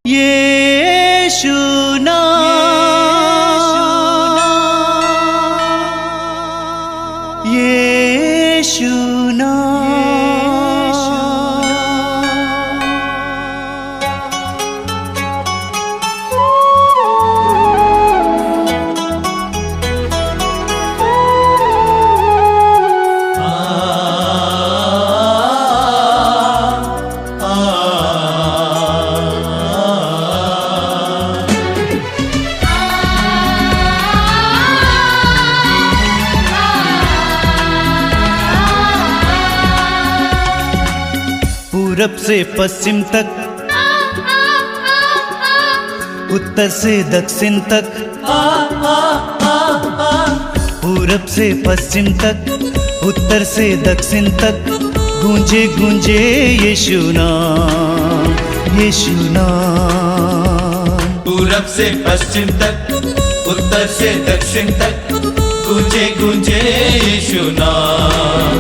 यीशु नाम, यीशु पूरब से पश्चिम तक, उत्तर से दक्षिण तक, पूरब से पश्चिम तक, उत्तर से दक्षिण तक, गूंजे गूंजे यीशु नाम, यीशु नाम। पूरब से पश्चिम तक, उत्तर से दक्षिण तक, गूंजे गूंजे यीशु नाम,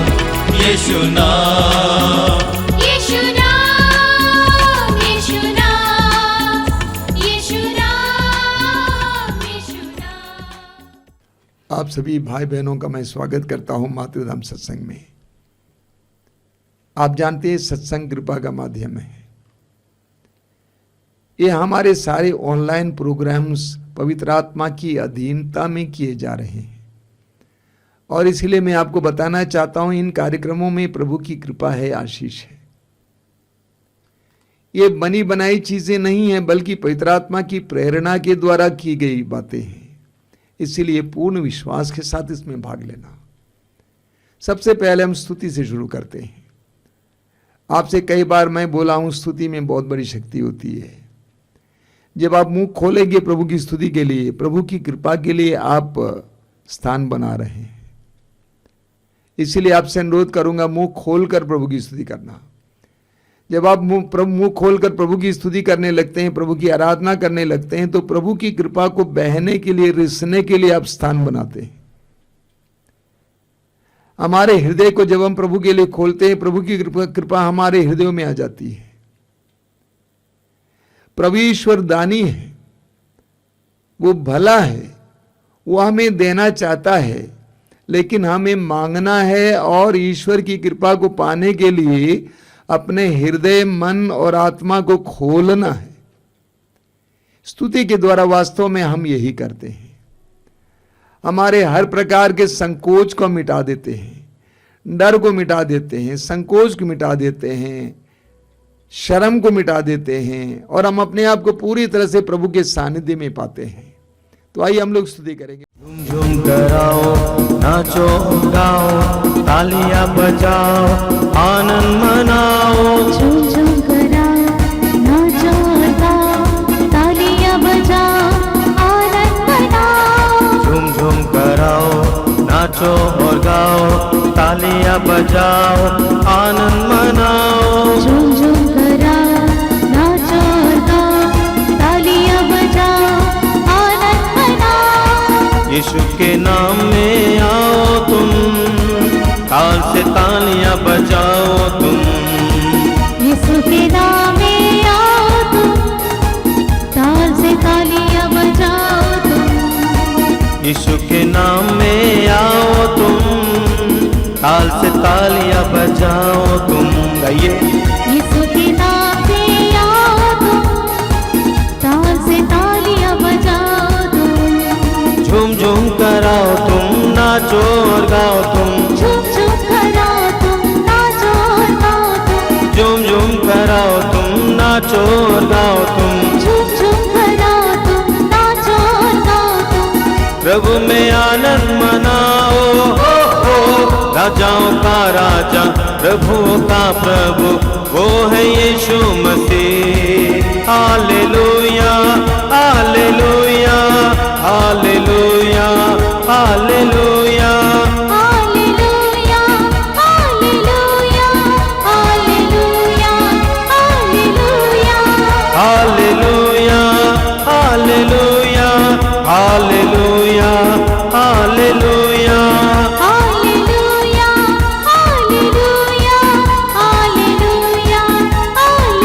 यीशु नाम। आप सभी भाई बहनों का मैं स्वागत करता हूं मातृधाम सत्संग में। आप जानते हैं सत्संग कृपा का माध्यम है। ये हमारे सारे ऑनलाइन प्रोग्राम्स पवित्र आत्मा की अधीनता में किए जा रहे हैं और इसलिए मैं आपको बताना चाहता हूं इन कार्यक्रमों में प्रभु की कृपा है, आशीष है। ये बनी बनाई चीजें नहीं है बल्कि पवित्र आत्मा की प्रेरणा के द्वारा की गई बातें हैं। इसीलिए पूर्ण विश्वास के साथ इसमें भाग लेना। सबसे पहले हम स्तुति से शुरू करते हैं। आपसे कई बार मैं बोला हूं स्तुति में बहुत बड़ी शक्ति होती है। जब आप मुंह खोलेंगे प्रभु की स्तुति के लिए, प्रभु की कृपा के लिए आप स्थान बना रहे हैं। इसीलिए आपसे अनुरोध करूंगा मुंह खोलकर प्रभु की स्तुति करना। जब आप मुंह खोलकर प्रभु की स्तुति करने लगते हैं, प्रभु की आराधना करने लगते हैं, तो प्रभु की कृपा को बहने के लिए, रिसने के लिए आप स्थान बनाते हैं। हमारे हृदय को जब हम प्रभु के लिए खोलते हैं, प्रभु की कृपा हमारे हृदयों में आ जाती है। प्रभु ईश्वर दानी है, वो भला है, वो हमें देना चाहता है, लेकिन हमें मांगना है और ईश्वर की कृपा को पाने के लिए अपने हृदय, मन और आत्मा को खोलना है। स्तुति के द्वारा वास्तव में हम यही करते हैं। हमारे हर प्रकार के संकोच को मिटा देते हैं, डर को मिटा देते हैं, संकोच को मिटा देते हैं, शर्म को मिटा देते हैं और हम अपने आप को पूरी तरह से प्रभु के सानिध्य में पाते हैं। तो आइए हम लोग स्तुति करेंगे। झूम झूम कराओ, नाचो गाओ, तालियां बजाओ, आनंद मनाओ। झूम झूम कराओ, नाचो गाओ, तालियां बजाओ, आनंद मनाओ। झूम झूम कराओ, नाचो और गाओ, तालियां बजाओ, आनंद मनाओ। झूम झूम कराओ, नाचो गाओ, तालियां बजाओ, आनंद मनाओ। यीशु के नाम में आओ तुम, ताल से तालियां बजाओ तुम। यीशु के नाम में आओ तुम, ताल से तालियां बजाओ तुम। यीशु के नाम में आओ तुम, ताल से तालियां बजाओ तुम। गाइए। यीशु के नाम में आओ तुम, ताल से तालियां बजाओ तुम। झूम झूम कराओ तुम, नाचो और गाओ तुम। झूम झूम कराओ तुम, नाचो और गाओ तुम। झूम झूम कराओ तुम, नाचो और गाओ तुम। झूम झूम कराओ तुम, नाचो और गाओ तुम। प्रभु में आनंद मनाओ, राजाओं का राजा, प्रभुओं का प्रभु, वो है Yeshu Masih. Hallelujah, hallelujah, hallelujah, hallelujah. Hallelujah, hallelujah, hallelujah, hallelujah. Hallelujah, hallelujah, hallelujah, hallelujah. Hallelujah, hallelujah, hallelujah,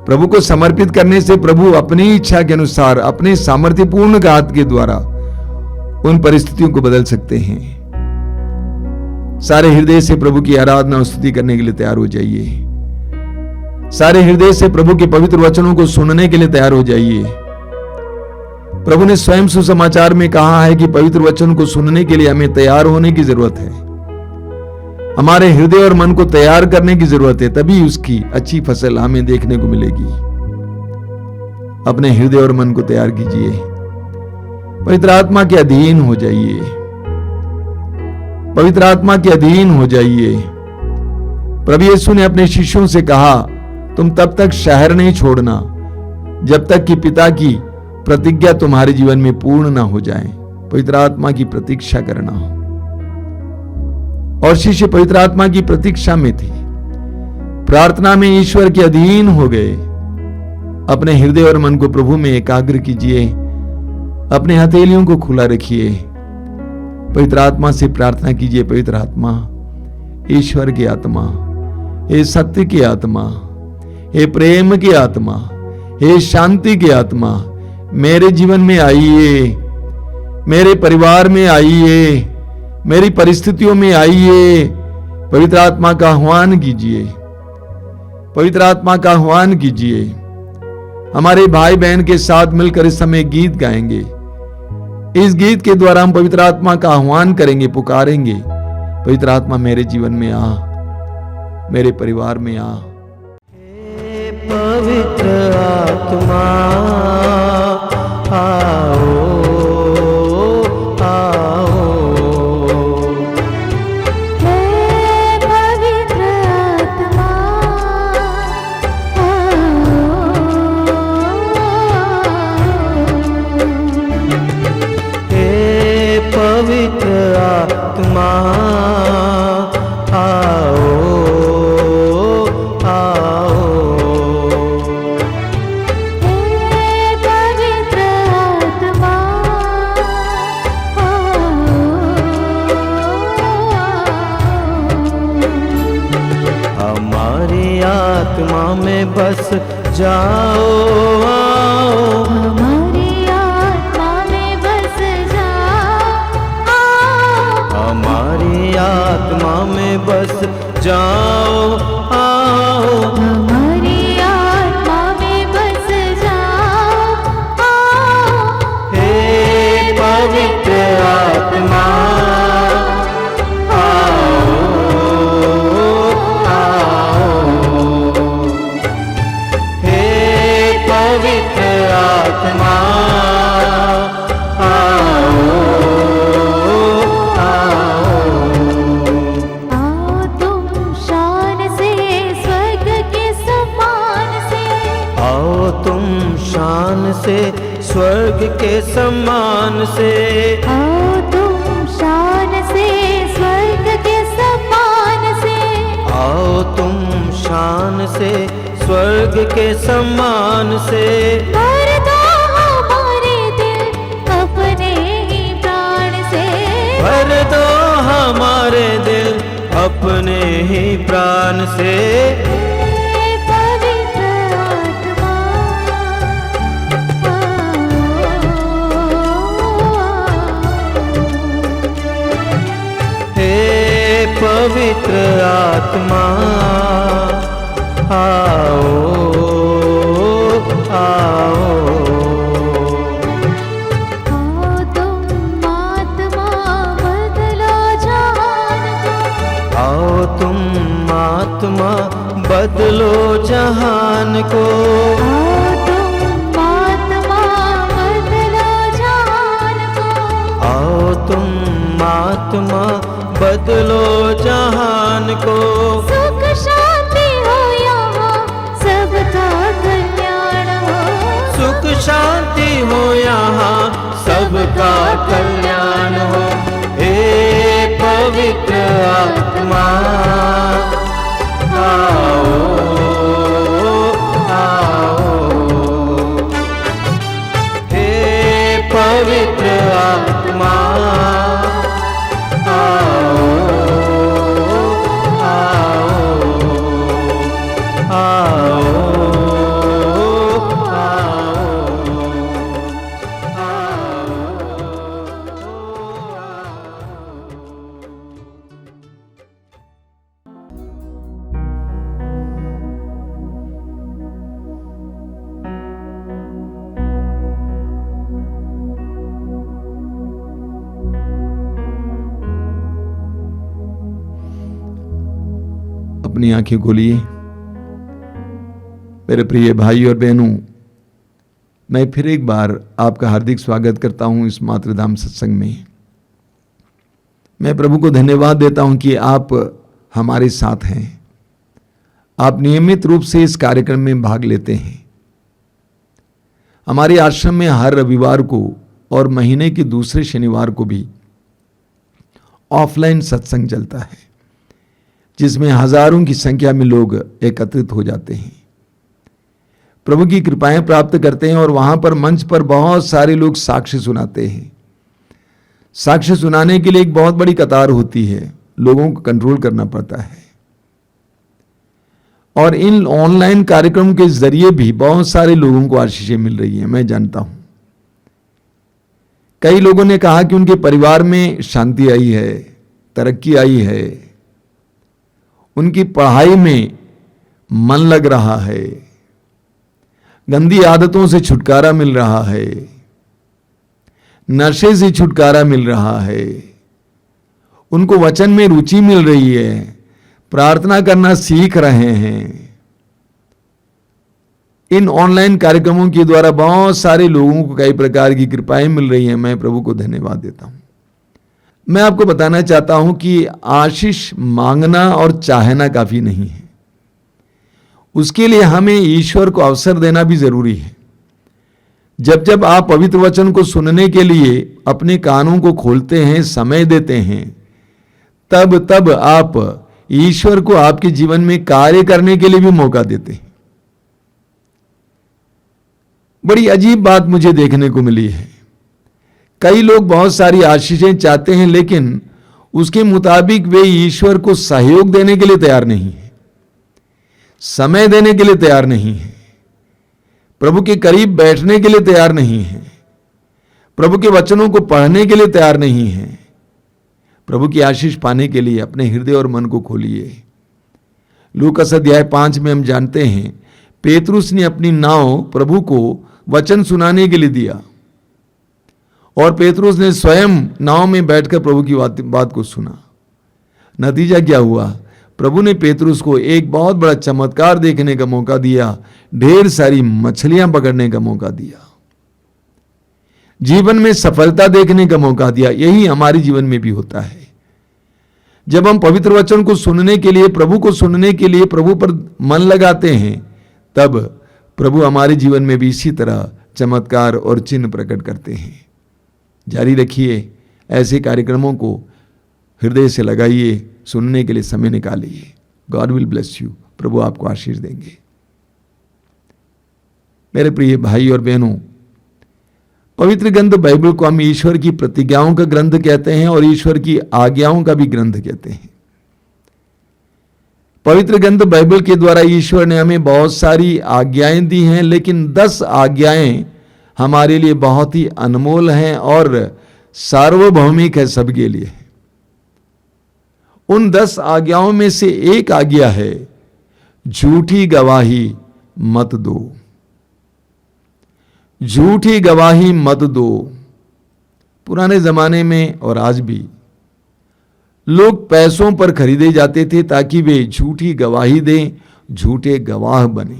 प्रभु को समर्पित करने से प्रभु अपनी इच्छा के अनुसार अपने सामर्थ्यपूर्ण हाथ के द्वारा उन परिस्थितियों को बदल सकते हैं। सारे हृदय से प्रभु की आराधना और स्तुति करने के लिए तैयार हो जाइए। सारे हृदय से प्रभु के पवित्र वचनों को सुनने के लिए तैयार हो जाइए। प्रभु ने स्वयं सुसमाचार में कहा है कि पवित्र वचन को सुनने के लिए हमें तैयार होने की जरूरत है। हमारे हृदय और मन को तैयार करने की जरूरत है, तभी उसकी अच्छी फसल हमें देखने को मिलेगी। अपने हृदय और मन को तैयार कीजिए, पवित्र आत्मा के अधीन हो जाइए, पवित्र आत्मा के अधीन हो जाइए। प्रभु यीशु ने अपने शिष्यों से कहा, तुम तब तक शहर नहीं छोड़ना जब तक कि पिता की प्रतिज्ञा तुम्हारे जीवन में पूर्ण ना हो जाए। पवित्र आत्मा की प्रतीक्षा करना हो। और शिष्य पवित्र आत्मा की प्रतीक्षा में थे, प्रार्थना में ईश्वर के अधीन हो गए। अपने हृदय और मन को प्रभु में एकाग्र कीजिए, अपने हथेलियों को खुला रखिए, पवित्र आत्मा से प्रार्थना कीजिए। पवित्र आत्मा, ईश्वर की आत्मा, हे सत्य की आत्मा, हे प्रेम की आत्मा, हे शांति की आत्मा, मेरे जीवन में आइए, मेरे परिवार में आइए, मेरी परिस्थितियों में आइए। पवित्र आत्मा का आह्वान कीजिए, पवित्र आत्मा का आह्वान कीजिए। हमारे भाई बहन के साथ मिलकर इस समय गीत गाएंगे। इस गीत के द्वारा हम पवित्र आत्मा का आह्वान करेंगे, पुकारेंगे, पवित्र आत्मा मेरे जीवन में आ, मेरे परिवार में आ। पवित्र आत्मा आओ, आओ। हे पवित्र आत्मा हे पवित्र आत्मा आओ, आओ। हमारी आत्मा में बस जाओ, आओ। हमारी आत्मा में बस जाओ, हमारी आत्मा में बस जाओ, आओ। हमारी आत्मा में बस जाओ, हे पवित्र आत्मा आओ, आओ। हे पवित्र आत्मा आओ, आओ। आओ तुम शान से स्वर्ग के समान से, आओ तुम शान से स्वर्ग के समान से, आओ तुम शान से स्वर्ग के समान से, आओ तुम शान से स्वर्ग के समान से। भर दो हमारे दिल अपने ही प्राण से, भर दो हमारे दिल अपने ही प्राण से। हे पवित्र आत्मा हे पवित्र आत्मा आओ, आओ। आओ तुम आत्मा बदलो जहान को, आओ तुम आत्मा बदलो जहान को, आओ तुम आत्मा बदलो जहान को, आओ तुम आत्मा बदलो जहान को। सुख शांति हो यहाँ सबका कल्याण हो, सुख शांति हो यहाँ सबका कल्याण हो। हे पवित्र आत्मा आओ, आओ। हे पवित्र आत्मा आओ, आओ, आओ। अपनी आंखें खोलिए। मेरे प्रिय भाई और बहनों, मैं फिर एक बार आपका हार्दिक स्वागत करता हूं इस मातृधाम सत्संग में। मैं प्रभु को धन्यवाद देता हूं कि आप हमारे साथ हैं। आप नियमित रूप से इस कार्यक्रम में भाग लेते हैं। हमारे आश्रम में हर रविवार को और महीने के दूसरे शनिवार को भी ऑफलाइन सत्संग चलता है, जिसमें हजारों की संख्या में लोग एकत्रित हो जाते हैं, प्रभु की कृपाएं प्राप्त करते हैं और वहां पर मंच पर बहुत सारे लोग साक्ष्य सुनाते हैं। साक्ष्य सुनाने के लिए एक बहुत बड़ी कतार होती है, लोगों को कंट्रोल करना पड़ता है। और इन ऑनलाइन कार्यक्रम के जरिए भी बहुत सारे लोगों को आशीषें मिल रही हैं, मैं जानता हूं। कई लोगों ने कहा कि उनके परिवार में शांति आई है, तरक्की आई है, उनकी पढ़ाई में मन लग रहा है, गंदी आदतों से छुटकारा मिल रहा है, नशे से छुटकारा मिल रहा है, उनको वचन में रुचि मिल रही है, प्रार्थना करना सीख रहे हैं। इन ऑनलाइन कार्यक्रमों के द्वारा बहुत सारे लोगों को कई प्रकार की कृपाएं मिल रही हैं। मैं प्रभु को धन्यवाद देता हूं। मैं आपको बताना चाहता हूं कि आशीष मांगना और चाहना काफी नहीं है, उसके लिए हमें ईश्वर को अवसर देना भी जरूरी है। जब जब आप पवित्र वचन को सुनने के लिए अपने कानों को खोलते हैं, समय देते हैं, तब तब आप ईश्वर को आपके जीवन में कार्य करने के लिए भी मौका देते हैं। बड़ी अजीब बात मुझे देखने को मिली है। कई लोग बहुत सारी आशीषें चाहते हैं, लेकिन उसके मुताबिक वे ईश्वर को सहयोग देने के लिए तैयार नहीं है, समय देने के लिए तैयार नहीं है, प्रभु के करीब बैठने के लिए तैयार नहीं है, प्रभु के वचनों को पढ़ने के लिए तैयार नहीं है। प्रभु की आशीष पाने के लिए अपने हृदय और मन को खोलिए। लूकास अध्याय 5 में हम जानते हैं, पेतरुस ने अपनी नाव प्रभु को वचन सुनाने के लिए दिया और पेतरुस ने स्वयं नाव में बैठकर प्रभु की बात को सुना। नतीजा क्या हुआ? प्रभु ने पेतरुस को एक बहुत बड़ा चमत्कार देखने का मौका दिया, ढेर सारी मछलियां पकड़ने का मौका दिया, जीवन में सफलता देखने का मौका दिया। यही हमारे जीवन में भी होता है। जब हम पवित्र वचन को सुनने के लिए, प्रभु को सुनने के लिए प्रभु पर मन लगाते हैं, तब प्रभु हमारे जीवन में भी इसी तरह चमत्कार और चिन्ह प्रकट करते हैं। जारी रखिए, ऐसे कार्यक्रमों को हृदय से लगाइए, सुनने के लिए समय निकालिए। God will bless you. प्रभु आपको आशीष देंगे। मेरे प्रिय भाई और बहनों, पवित्र ग्रंथ बाइबल को हम ईश्वर की प्रतिज्ञाओं का ग्रंथ कहते हैं और ईश्वर की आज्ञाओं का भी ग्रंथ कहते हैं। पवित्र ग्रंथ बाइबल के द्वारा ईश्वर ने हमें बहुत सारी आज्ञाएं दी हैं, लेकिन 10 आज्ञाएं हमारे लिए बहुत ही अनमोल हैं और सार्वभौमिक है, सबके लिए। उन 10 आज्ञाओं में से एक आज्ञा है, झूठी गवाही मत दो। झूठी गवाही मत दो। पुराने जमाने में और आज भी लोग पैसों पर खरीदे जाते थे ताकि वे झूठी गवाही दें, झूठे गवाह बने।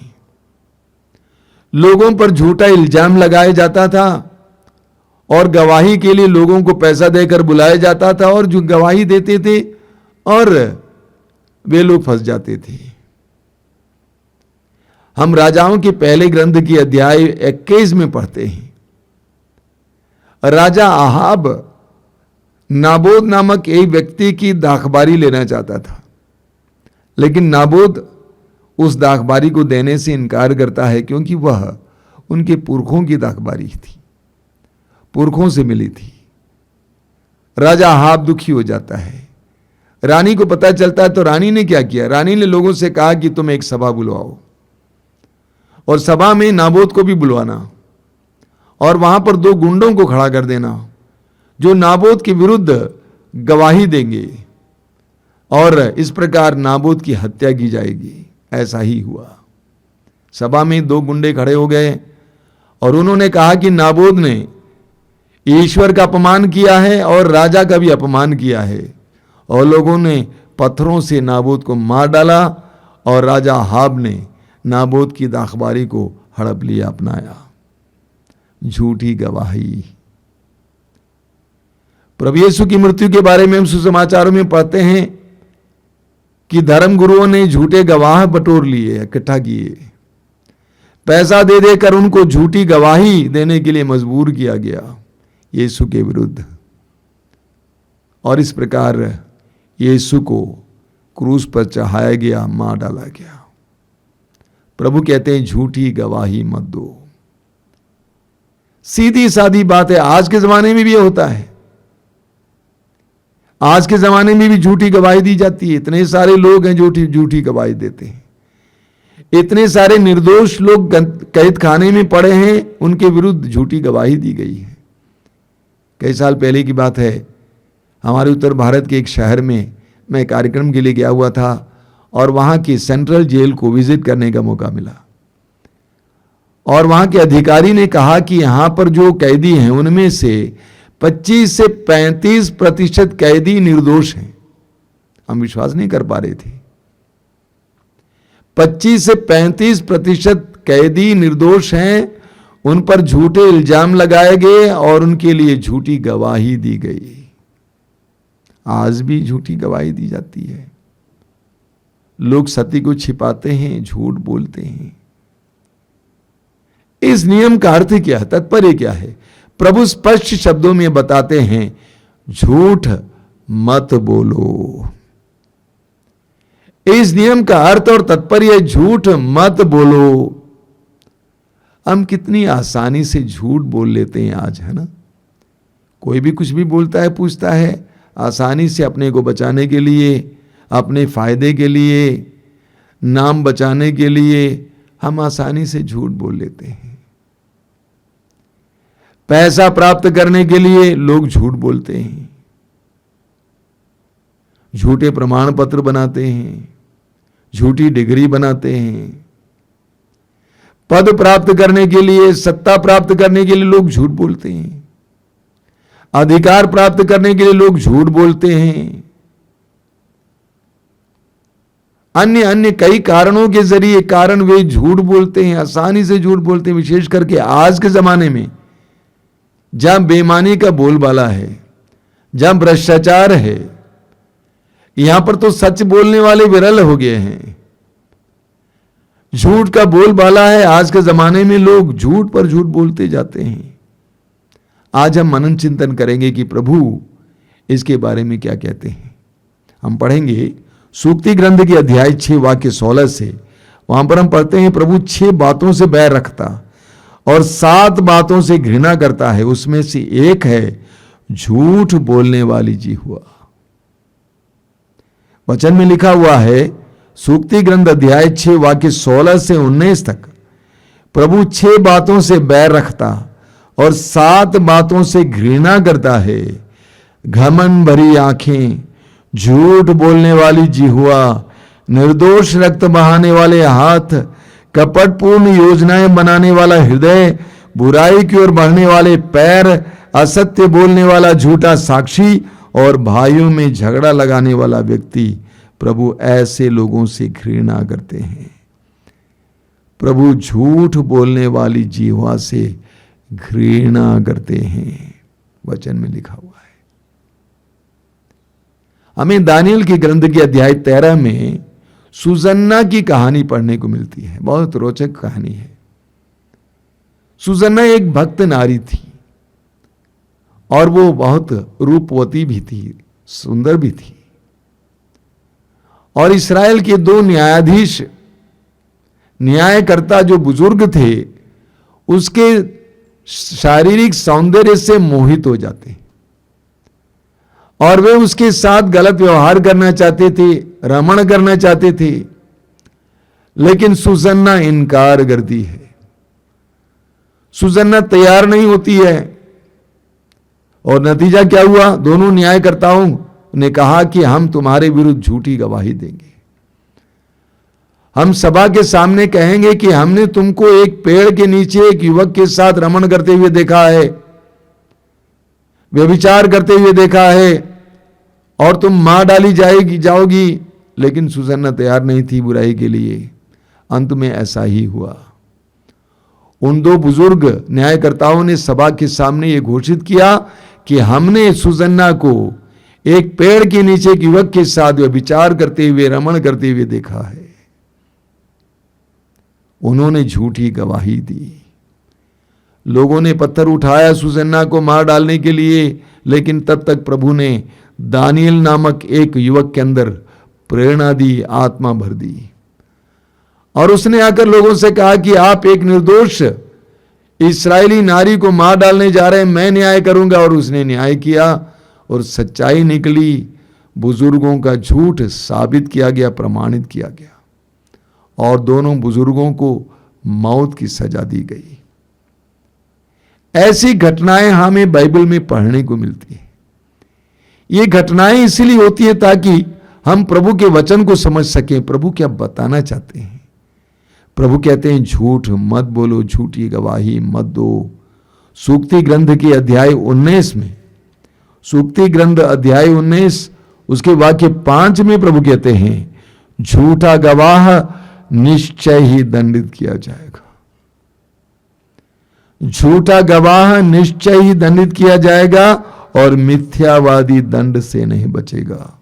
लोगों पर झूठा इल्जाम लगाया जाता था और गवाही के लिए लोगों को पैसा देकर बुलाया जाता था और जो गवाही देते थे और वे लोग फंस जाते थे। हम राजाओं के पहले ग्रंथ की अध्याय 21 में पढ़ते हैं, राजा आहाब नाबोद नामक एक व्यक्ति की दाखबारी लेना चाहता था, लेकिन नाबोद उस दाखबारी को देने से इनकार करता है, क्योंकि वह उनके पुरखों की दाखबारी थी, पुरखों से मिली थी। राजा आहाब दुखी हो जाता है। रानी को पता चलता है तो रानी ने क्या किया? रानी ने लोगों से कहा कि तुम एक सभा बुलवाओ और सभा में नाबोद को भी बुलवाना और वहां पर 2 गुंडों को खड़ा कर देना जो नाबोद के विरुद्ध गवाही देंगे और इस प्रकार नाबोद की हत्या की जाएगी। ऐसा ही हुआ। सभा में 2 गुंडे खड़े हो गए और उन्होंने कहा कि नाबोद ने ईश्वर का अपमान किया है और राजा का भी अपमान किया है, और लोगों ने पत्थरों से नाबोत को मार डाला और राजा अहाब ने नाबोत की दाखबारी को हड़प लिया, अपनाया। झूठी गवाही। प्रभु यीशु की मृत्यु के बारे में हम सुसमाचारों में पढ़ते हैं कि धर्म गुरुओं ने झूठे गवाह बटोर लिए, इकट्ठा किए, पैसा दे देकर उनको झूठी गवाही देने के लिए मजबूर किया गया यीशु के विरुद्ध। और इस प्रकार यीशु को क्रूस पर चढ़ाया गया, मार डाला गया। प्रभु कहते हैं झूठी गवाही मत दो। सीधी सादी बात है, आज के जमाने में भी ये होता है। आज के जमाने में भी झूठी गवाही दी जाती है। इतने सारे लोग हैं जो झूठी गवाही देते हैं। इतने सारे निर्दोष लोग कैद खाने में पड़े हैं, उनके विरुद्ध झूठी गवाही दी गई है। कई साल पहले की बात है, हमारे उत्तर भारत के एक शहर में मैं कार्यक्रम के लिए गया हुआ था और वहां की सेंट्रल जेल को विजिट करने का मौका मिला। और वहां के अधिकारी ने कहा कि यहां पर जो कैदी हैं उनमें से 25 से 35% कैदी निर्दोष हैं। हम विश्वास नहीं कर पा रहे थे। 25 से 35% कैदी निर्दोष हैं, उन पर झूठे इल्जाम लगाए गए और उनके लिए झूठी गवाही दी गई। आज भी झूठी गवाही दी जाती है। लोग सत्य को छिपाते हैं, झूठ बोलते हैं। इस नियम का अर्थ क्या है, तात्पर्य क्या है? प्रभु स्पष्ट शब्दों में बताते हैं, झूठ मत बोलो। इस नियम का अर्थ और तात्पर्य झूठ मत बोलो। हम कितनी आसानी से झूठ बोल लेते हैं आज, है ना? कोई भी कुछ भी बोलता है, पूछता है, आसानी से अपने को बचाने के लिए, अपने फायदे के लिए, नाम बचाने के लिए हम आसानी से झूठ बोल लेते हैं। पैसा प्राप्त करने के लिए लोग झूठ बोलते हैं, झूठे प्रमाण पत्र बनाते हैं, झूठी डिग्री बनाते हैं। पद प्राप्त करने के लिए, सत्ता प्राप्त करने के लिए लोग झूठ बोलते हैं। अधिकार प्राप्त करने के लिए लोग झूठ बोलते हैं। अन्य अन्य कई कारणों के जरिए कारण वे झूठ बोलते हैं, आसानी से झूठ बोलते हैं। विशेष करके आज के जमाने में जहां बेईमानी का बोलबाला है, जहां भ्रष्टाचार है, यहां पर तो सच बोलने वाले विरल हो गए हैं। झूठ का बोलबाला है। आज के जमाने में लोग झूठ पर झूठ बोलते जाते हैं। आज हम मनन चिंतन करेंगे कि प्रभु इसके बारे में क्या कहते हैं। हम पढ़ेंगे सूक्ति ग्रंथ के अध्याय 6 वाक्य 16 से। वहां पर हम पढ़ते हैं, प्रभु 6 बातों से बैर रखता और 7 बातों से घृणा करता है, उसमें से एक है झूठ बोलने वाली जिह्वा। वचन में लिखा हुआ है, सूक्ति ग्रंथ अध्याय 6 वाक्य 16 से 19 तक, प्रभु 6 बातों से बैर रखता और 7 बातों से घृणा करता है। घमंड भरी आंखें, झूठ बोलने वाली जिह्वा, निर्दोष रक्त बहाने वाले हाथ, कपटपूर्ण योजनाएं बनाने वाला हृदय, बुराई की ओर बढ़ने वाले पैर, असत्य बोलने वाला झूठा साक्षी और भाइयों में झगड़ा लगाने वाला व्यक्ति। प्रभु ऐसे लोगों से घृणा करते हैं। प्रभु झूठ बोलने वाली जिह्वा से घृणा करते हैं, वचन में लिखा हुआ है। हमें दानियल के ग्रंथ के अध्याय 13 में सुजन्ना की कहानी पढ़ने को मिलती है। बहुत रोचक कहानी है। सुजन्ना एक भक्त नारी थी और वो बहुत रूपवती भी थी, सुंदर भी थी। और इस्राएल के 2 न्यायाधीश, न्यायकर्ता जो बुजुर्ग थे, उसके शारीरिक सौंदर्य से मोहित हो जाते और वे उसके साथ गलत व्यवहार करना चाहते थे, रमण करना चाहते थे। लेकिन सुजन्ना इनकार करती है। सुजन्ना तैयार नहीं होती है। और नतीजा क्या हुआ? दोनों न्यायकर्ताओं ने कहा कि हम तुम्हारे विरुद्ध झूठी गवाही देंगे। हम सभा के सामने कहेंगे कि हमने तुमको एक पेड़ के नीचे एक युवक के साथ रमण करते हुए देखा है, व्यभिचार करते हुए देखा है, और तुम मार डाली जाओगी। लेकिन सुसन्ना तैयार नहीं थी बुराई के लिए। अंत में ऐसा ही हुआ। उन दो बुजुर्ग न्यायकर्ताओं ने सभा के सामने यह घोषित किया कि हमने सुसन्ना को एक पेड़ के नीचे एक युवक के साथ विचार करते हुए, रमण करते हुए देखा है। उन्होंने झूठी गवाही दी। लोगों ने पत्थर उठाया सुसन्ना को मार डालने के लिए, लेकिन तब तक प्रभु ने दानियल नामक एक युवक के अंदर प्रेरणा दी, आत्मा भर दी। और उसने आकर लोगों से कहा कि आप एक निर्दोष इस्राएली नारी को मार डालने जा रहे हैं, मैं न्याय करूंगा। और उसने न्याय किया और सच्चाई निकली। बुजुर्गों का झूठ साबित किया गया, प्रमाणित किया गया, और दोनों बुजुर्गों को मौत की सजा दी गई। ऐसी घटनाएं हमें बाइबल में पढ़ने को मिलती है। ये घटनाएं इसलिए होती है ताकि हम प्रभु के वचन को समझ सकें, प्रभु क्या बताना चाहते हैं। प्रभु कहते हैं झूठ मत बोलो, झूठी गवाही मत दो। सूक्ति ग्रंथ के अध्याय 19 में, सूक्ति ग्रंथ अध्याय 19 उसके वाक्य 5 में प्रभु कहते हैं झूठा गवाह निश्चय ही दंडित किया जाएगा। झूठा गवाह निश्चय ही दंडित किया जाएगा और मिथ्यावादी दंड से नहीं बचेगा।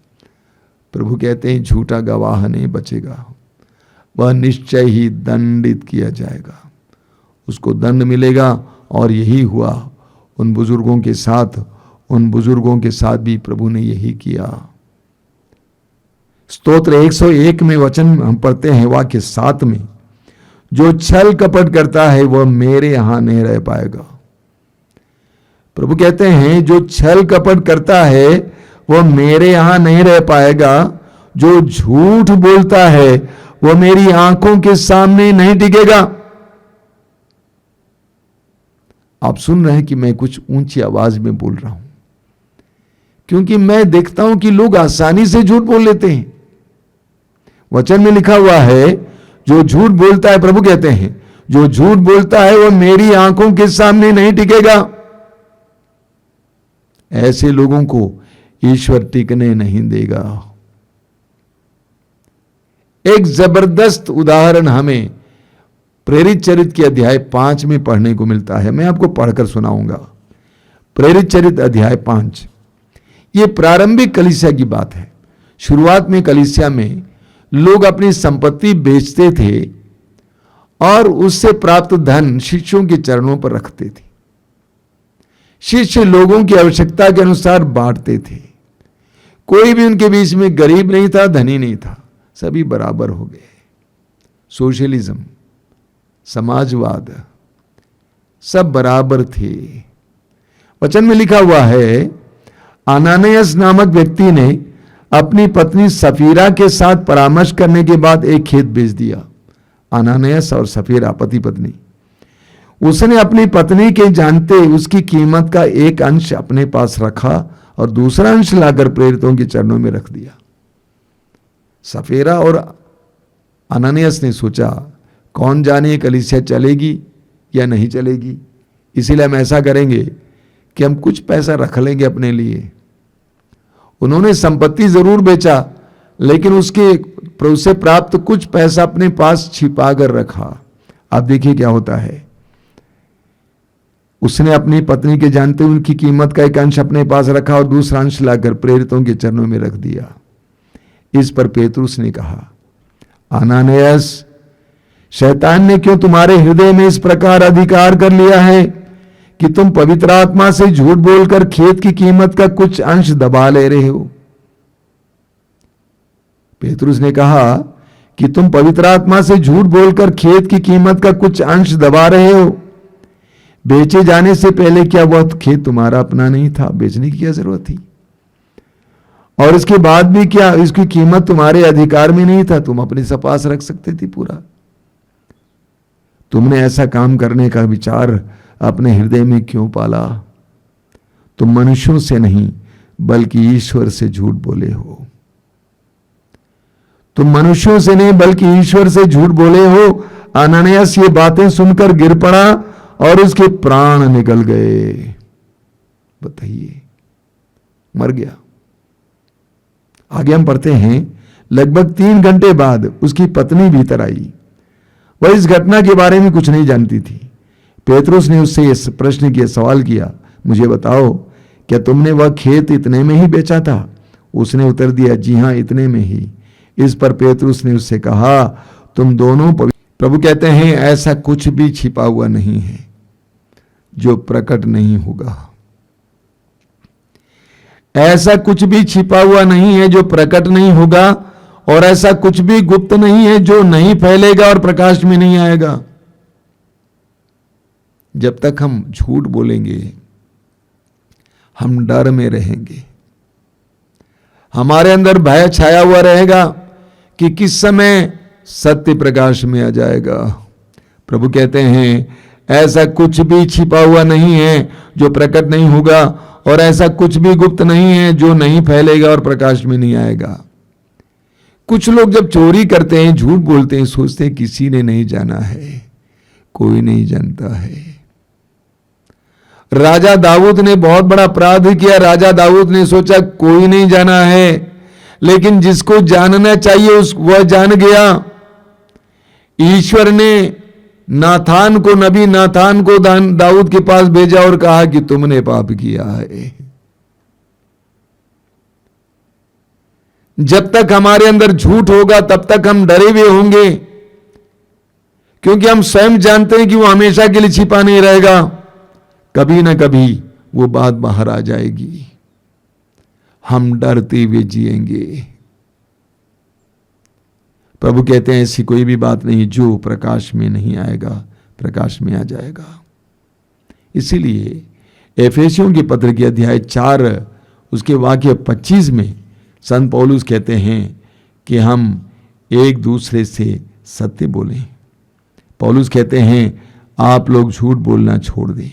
प्रभु कहते हैं झूठा गवाह नहीं बचेगा, वह निश्चय ही दंडित किया जाएगा, उसको दंड मिलेगा। और यही हुआ उन बुजुर्गों के साथ। उन बुजुर्गों के साथ भी प्रभु ने यही किया। स्तोत्र 101 में वचन हम पढ़ते हैं वाक्य 7 में, जो छल कपट करता है वह मेरे यहां नहीं रह पाएगा। प्रभु कहते हैं जो छल कपट करता है वह मेरे यहां नहीं रह पाएगा। जो झूठ बोलता है वह मेरी आंखों के सामने नहीं टिकेगा। आप सुन रहे हैं कि मैं कुछ ऊंची आवाज में बोल रहा हूं, क्योंकि मैं देखता हूं कि लोग आसानी से झूठ बोल लेते हैं। वचन में लिखा हुआ है जो झूठ बोलता है, प्रभु कहते हैं जो झूठ बोलता है वह मेरी आंखों के सामने नहीं टिकेगा। ऐसे लोगों को ईश्वर टिकने नहीं देगा। एक जबरदस्त उदाहरण हमें प्रेरित चरित्र के अध्याय 5 में पढ़ने को मिलता है। मैं आपको पढ़कर सुनाऊंगा। प्रेरित चरित्र अध्याय 5, यह प्रारंभिक कलीसिया की बात है। शुरुआत में कलीसिया में लोग अपनी संपत्ति बेचते थे और उससे प्राप्त धन शिष्यों के चरणों पर रखते थे। शिष्य लोगों की आवश्यकता के अनुसार बांटते थे। कोई भी उनके बीच में गरीब नहीं था, धनी नहीं था, सभी बराबर हो गए। सोशलिज्म, समाजवाद, सब बराबर थे। वचन में लिखा हुआ है अनानियास नामक व्यक्ति ने अपनी पत्नी सफीरा के साथ परामर्श करने के बाद एक खेत बेच दिया। अनानियास और सफीरा पति पत्नी। उसने अपनी पत्नी के जानते उसकी कीमत का एक अंश अपने पास रखा और दूसरा अंश लाकर प्रेरितों के चरणों में रख दिया। सफीरा और अनानियास ने सोचा कौन जाने कलीसिया चलेगी या नहीं चलेगी, इसीलिए हम ऐसा करेंगे कि हम कुछ पैसा रख लेंगे अपने लिए। उन्होंने संपत्ति जरूर बेचा, लेकिन उससे प्राप्त कुछ पैसा अपने पास छिपा कर रखा। आप देखिए क्या होता है। उसने अपनी पत्नी के जानते उनकी कीमत का एक अंश अपने पास रखा और दूसरा अंश लाकर प्रेरितों के चरणों में रख दिया। इस पर पेतरुस ने कहा, अनानियास, शैतान ने क्यों तुम्हारे हृदय में इस प्रकार अधिकार कर लिया है कि तुम पवित्र आत्मा से झूठ बोलकर खेत की कीमत का कुछ अंश दबा ले रहे हो। पेतरुस ने कहा कि तुम पवित्र आत्मा से झूठ बोलकर खेत की कीमत का कुछ अंश दबा रहे हो। बेचे जाने से पहले क्या वह खेत तुम्हारा अपना नहीं था? बेचने की क्या जरूरत थी? और इसके बाद भी क्या इसकी कीमत तुम्हारे अधिकार में नहीं था? तुम अपने पास रख सकते थे पूरा। तुमने ऐसा काम करने का विचार अपने हृदय में क्यों पाला? तुम मनुष्यों से नहीं बल्कि ईश्वर से झूठ बोले हो। तुम मनुष्यों से नहीं बल्कि ईश्वर से झूठ बोले हो। अनानियास ये बातें सुनकर गिर पड़ा और उसके प्राण निकल गए। बताइए, मर गया। आगे हम पढ़ते हैं, लगभग 3 घंटे बाद उसकी पत्नी भीतर आई। वह इस घटना के बारे में कुछ नहीं जानती थी। पेतरुस ने उससे इस प्रश्न किया, सवाल किया, मुझे बताओ, क्या तुमने वह खेत इतने में ही बेचा था? उसने उत्तर दिया, जी हाँ, इतने में ही। इस पर पेतरुस ने उससे कहा, तुम दोनों प्रभु कहते हैं, ऐसा कुछ भी छिपा हुआ नहीं है जो प्रकट नहीं होगा। ऐसा कुछ भी छिपा हुआ नहीं है जो प्रकट नहीं होगा, और ऐसा कुछ भी गुप्त नहीं है जो नहीं फैलेगा और प्रकाश में नहीं आएगा। जब तक हम झूठ बोलेंगे, हम डर में रहेंगे, हमारे अंदर भय छाया हुआ रहेगा कि किस समय सत्य प्रकाश में आ जाएगा। प्रभु कहते हैं, ऐसा कुछ भी छिपा हुआ नहीं है जो प्रकट नहीं होगा, और ऐसा कुछ भी गुप्त नहीं है जो नहीं फैलेगा और प्रकाश में नहीं आएगा। कुछ लोग जब चोरी करते हैं, झूठ बोलते हैं, सोचते हैं किसी ने नहीं जाना है, कोई नहीं जानता है। राजा दाऊद ने बहुत बड़ा अपराध किया। राजा दाऊद ने सोचा कोई नहीं जाना है, लेकिन जिसको जानना चाहिए वह जान गया। ईश्वर ने नाथान को, नबी नाथान को दाऊद के पास भेजा और कहा कि तुमने पाप किया है। जब तक हमारे अंदर झूठ होगा तब तक हम डरे हुए होंगे, क्योंकि हम स्वयं जानते हैं कि वो हमेशा के लिए छिपा नहीं रहेगा, कभी ना कभी वो बात बाहर आ जाएगी। हम डरते हुए जिएंगे। प्रभु कहते हैं, ऐसी कोई भी बात नहीं जो प्रकाश में नहीं आएगा, प्रकाश में आ जाएगा। इसीलिए एफेसियों के पत्र के अध्याय 4 उसके वाक्य 25 में संत पौलुस कहते हैं कि हम एक दूसरे से सत्य बोलें। पौलुस कहते हैं, आप लोग झूठ बोलना छोड़ दें,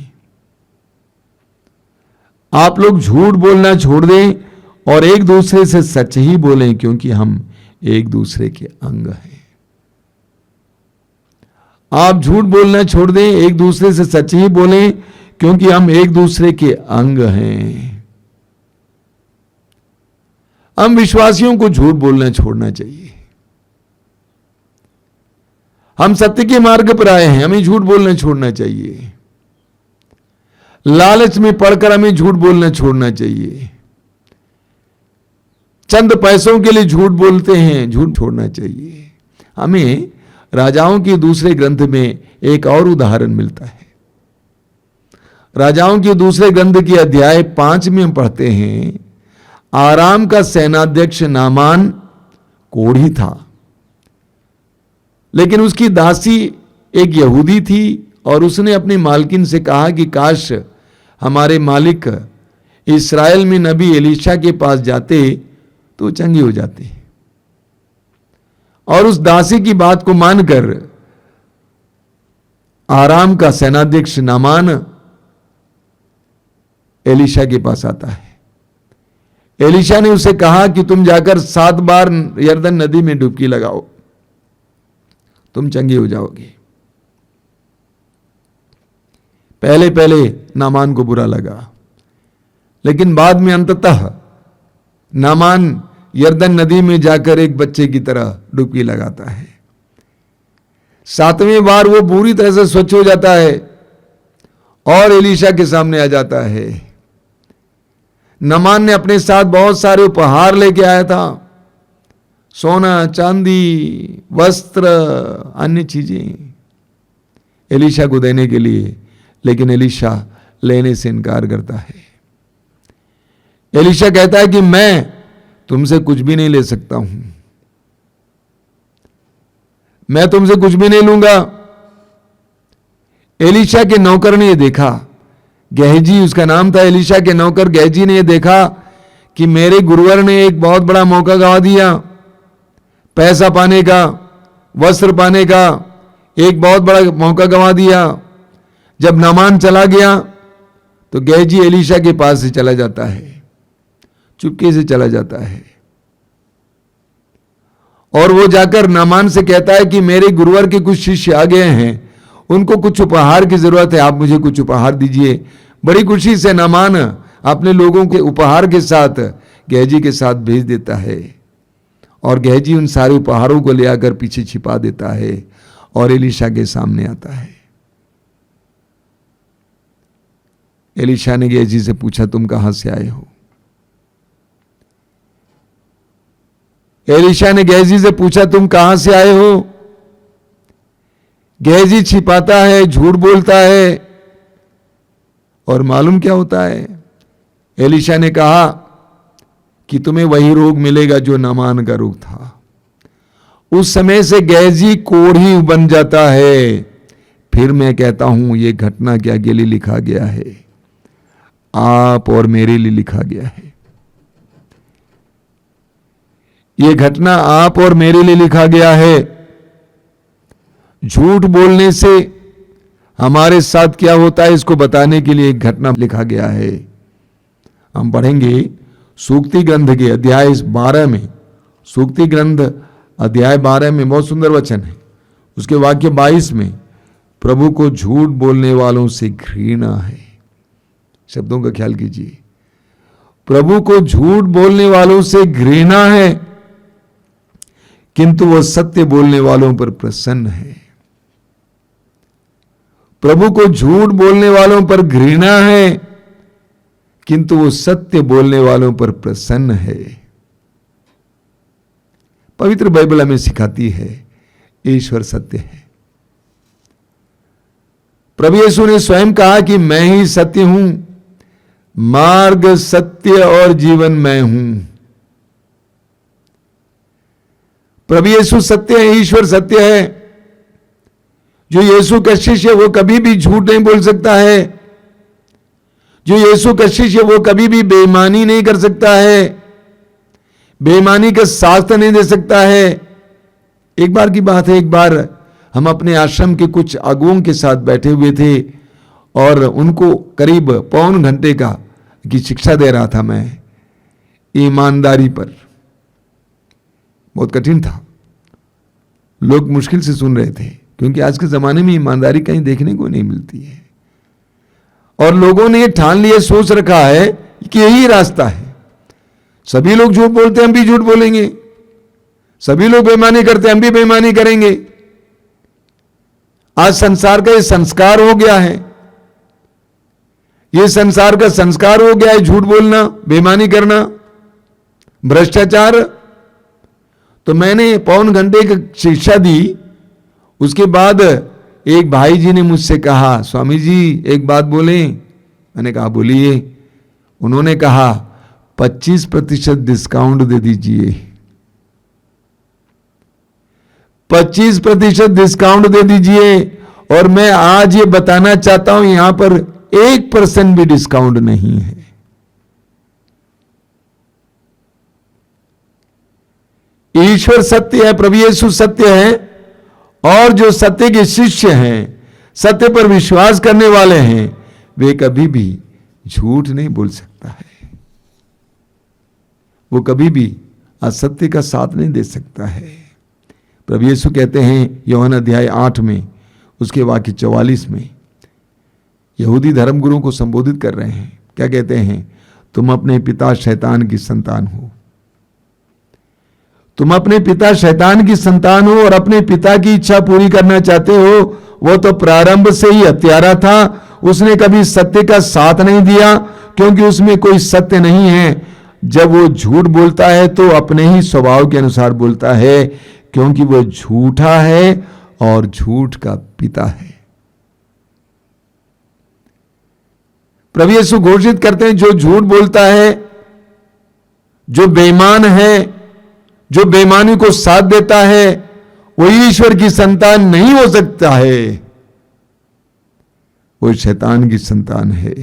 आप लोग झूठ बोलना छोड़ दें और एक दूसरे से सच ही बोलें, क्योंकि हम एक दूसरे के अंग हैं। आप झूठ बोलना छोड़ दें, एक दूसरे से सच ही बोलें, क्योंकि हम एक दूसरे के अंग हैं। हम विश्वासियों को झूठ बोलना छोड़ना चाहिए। हम सत्य के मार्ग पर आए हैं, हमें झूठ बोलना छोड़ना चाहिए। लालच में पड़कर हमें झूठ बोलना छोड़ना चाहिए। चंद पैसों के लिए झूठ बोलते हैं, झूठ छोड़ना चाहिए। हमें राजाओं के दूसरे ग्रंथ में एक और उदाहरण मिलता है। राजाओं के दूसरे ग्रंथ के अध्याय 5 में हम पढ़ते हैं, आराम का सेनाध्यक्ष नामान कोढ़ी था, लेकिन उसकी दासी एक यहूदी थी, और उसने अपनी मालकिन से कहा कि काश हमारे मालिक इस्राएल में नबी एलीशा के पास जाते तो चंगे हो जाते। और उस दासी की बात को मानकर आराम का सेनाध्यक्ष नामान एलीशा के पास आता है। एलीशा ने उसे कहा कि तुम जाकर 7 बार यरदन नदी में डुबकी लगाओ, तुम चंगे हो जाओगे। पहले पहले नामान को बुरा लगा, लेकिन बाद में अंततः नामान यरदन नदी में जाकर एक बच्चे की तरह डुबकी लगाता है। 7वें बार वो पूरी तरह से स्वच्छ हो जाता है और एलीशा के सामने आ जाता है। नामान ने अपने साथ बहुत सारे उपहार लेके आया था, सोना, चांदी, वस्त्र, अन्य चीजें एलीशा को देने के लिए, लेकिन एलीशा लेने से इनकार करता है। एलीशा कहता है कि मैं तुमसे कुछ भी नहीं ले सकता हूं, मैं तुमसे कुछ भी नहीं लूंगा। एलीशा के नौकर ने यह देखा, गहजी उसका नाम था, एलीशा के नौकर गहजी ने यह देखा कि मेरे गुरुवर ने एक बहुत बड़ा मौका गंवा दिया, पैसा पाने का, वस्त्र पाने का एक बहुत बड़ा मौका गंवा दिया। जब नामान चला गया तो गहजी एलीशा के पास से चला जाता है, चुपके से चला जाता है, और वो जाकर नामान से कहता है कि मेरे गुरुवर के कुछ शिष्य आ गए हैं, उनको कुछ उपहार की जरूरत है, आप मुझे कुछ उपहार दीजिए। बड़ी खुशी से नामान अपने लोगों के उपहार के साथ गहजी के साथ भेज देता है। और गेहजी उन सारे उपहारों को ले आकर पीछे छिपा देता है और एलीशा के सामने आता है। एलीशा ने गेहजी से पूछा, तुम कहां से आए हो? एलीशा ने गेहजी से पूछा, तुम कहां से आए हो? गेहजी छिपाता है, झूठ बोलता है, और मालूम क्या होता है? एलीशा ने कहा कि तुम्हें वही रोग मिलेगा जो नामान का रोग था। उस समय से गेहजी कोढ़ी बन जाता है। फिर मैं कहता हूं, यह घटना क्या के लिए लिखा गया है? आप और मेरे लिए लिखा गया है। यह घटना आप और मेरे लिए लिखा गया है। झूठ बोलने से हमारे साथ क्या होता है, इसको बताने के लिए एक घटना लिखा गया है। हम पढ़ेंगे सूक्ति ग्रंथ के अध्याय 12 में, सूक्ति ग्रंथ अध्याय 12 में बहुत सुंदर वचन है। उसके वाक्य 22 में, प्रभु को झूठ बोलने वालों से घृणा है। शब्दों का ख्याल कीजिए, प्रभु को झूठ बोलने वालों से घृणा है, किंतु वह सत्य बोलने वालों पर प्रसन्न है। प्रभु को झूठ बोलने वालों पर घृणा है, किंतु वो सत्य बोलने वालों पर प्रसन्न है। पवित्र बाइबल हमें सिखाती है ईश्वर सत्य है। प्रभु यीशु ने स्वयं कहा कि मैं ही सत्य हूं, मार्ग, सत्य और जीवन मैं हूं। प्रभु यीशु सत्य है, ईश्वर सत्य है। जो यीशु का शिष्य है वो कभी भी झूठ नहीं बोल सकता है। जो यीशु का शिष्य वो कभी भी बेईमानी नहीं कर सकता है, बेईमानी का साथ नहीं दे सकता है। एक बार की बात है, एक बार हम अपने आश्रम के कुछ अगुओं के साथ बैठे हुए थे और उनको करीब पौन घंटे की शिक्षा दे रहा था मैं ईमानदारी पर। बहुत कठिन था, लोग मुश्किल से सुन रहे थे, क्योंकि आज के जमाने में ईमानदारी कहीं देखने को नहीं मिलती है। और लोगों ने ये ठान लिया, सोच रखा है कि यही रास्ता है। सभी लोग झूठ बोलते हैं, हम भी झूठ बोलेंगे। सभी लोग बेईमानी करते हैं, हम भी बेईमानी करेंगे। आज संसार का ये संस्कार हो गया है, ये संसार का संस्कार हो गया है झूठ बोलना, बेईमानी करना, भ्रष्टाचार। तो मैंने पौन घंटे की शिक्षा दी। उसके बाद एक भाई जी ने मुझसे कहा, स्वामी जी एक बात बोले। मैंने कहा बोलिए। उन्होंने कहा 25% डिस्काउंट दे दीजिए, 25% डिस्काउंट दे दीजिए। और मैं आज ये बताना चाहता हूं, यहां पर 1% भी डिस्काउंट नहीं है। ईश्वर सत्य है, प्रभु यीशु सत्य है, और जो सत्य के शिष्य हैं, सत्य पर विश्वास करने वाले हैं, वे कभी भी झूठ नहीं बोल सकता है। वो कभी भी असत्य का साथ नहीं दे सकता है। प्रभु यीशु कहते हैं यूहन्ना अध्याय 8 में, उसके वाक्य 44 में, यहूदी धर्मगुरुओं को संबोधित कर रहे हैं। क्या कहते हैं? तुम अपने पिता शैतान की संतान हो। तुम अपने पिता शैतान की संतान हो और अपने पिता की इच्छा पूरी करना चाहते हो। वो तो प्रारंभ से ही हत्यारा था, उसने कभी सत्य का साथ नहीं दिया, क्योंकि उसमें कोई सत्य नहीं है। जब वो झूठ बोलता है तो अपने ही स्वभाव के अनुसार बोलता है, क्योंकि वो झूठा है और झूठ का पिता है। प्रभु यीशु घोषित करते हैं, जो झूठ बोलता है, जो बेईमान है, जो बेईमानी को साथ देता है, वो ईश्वर की संतान नहीं हो सकता है, वो शैतान की संतान है।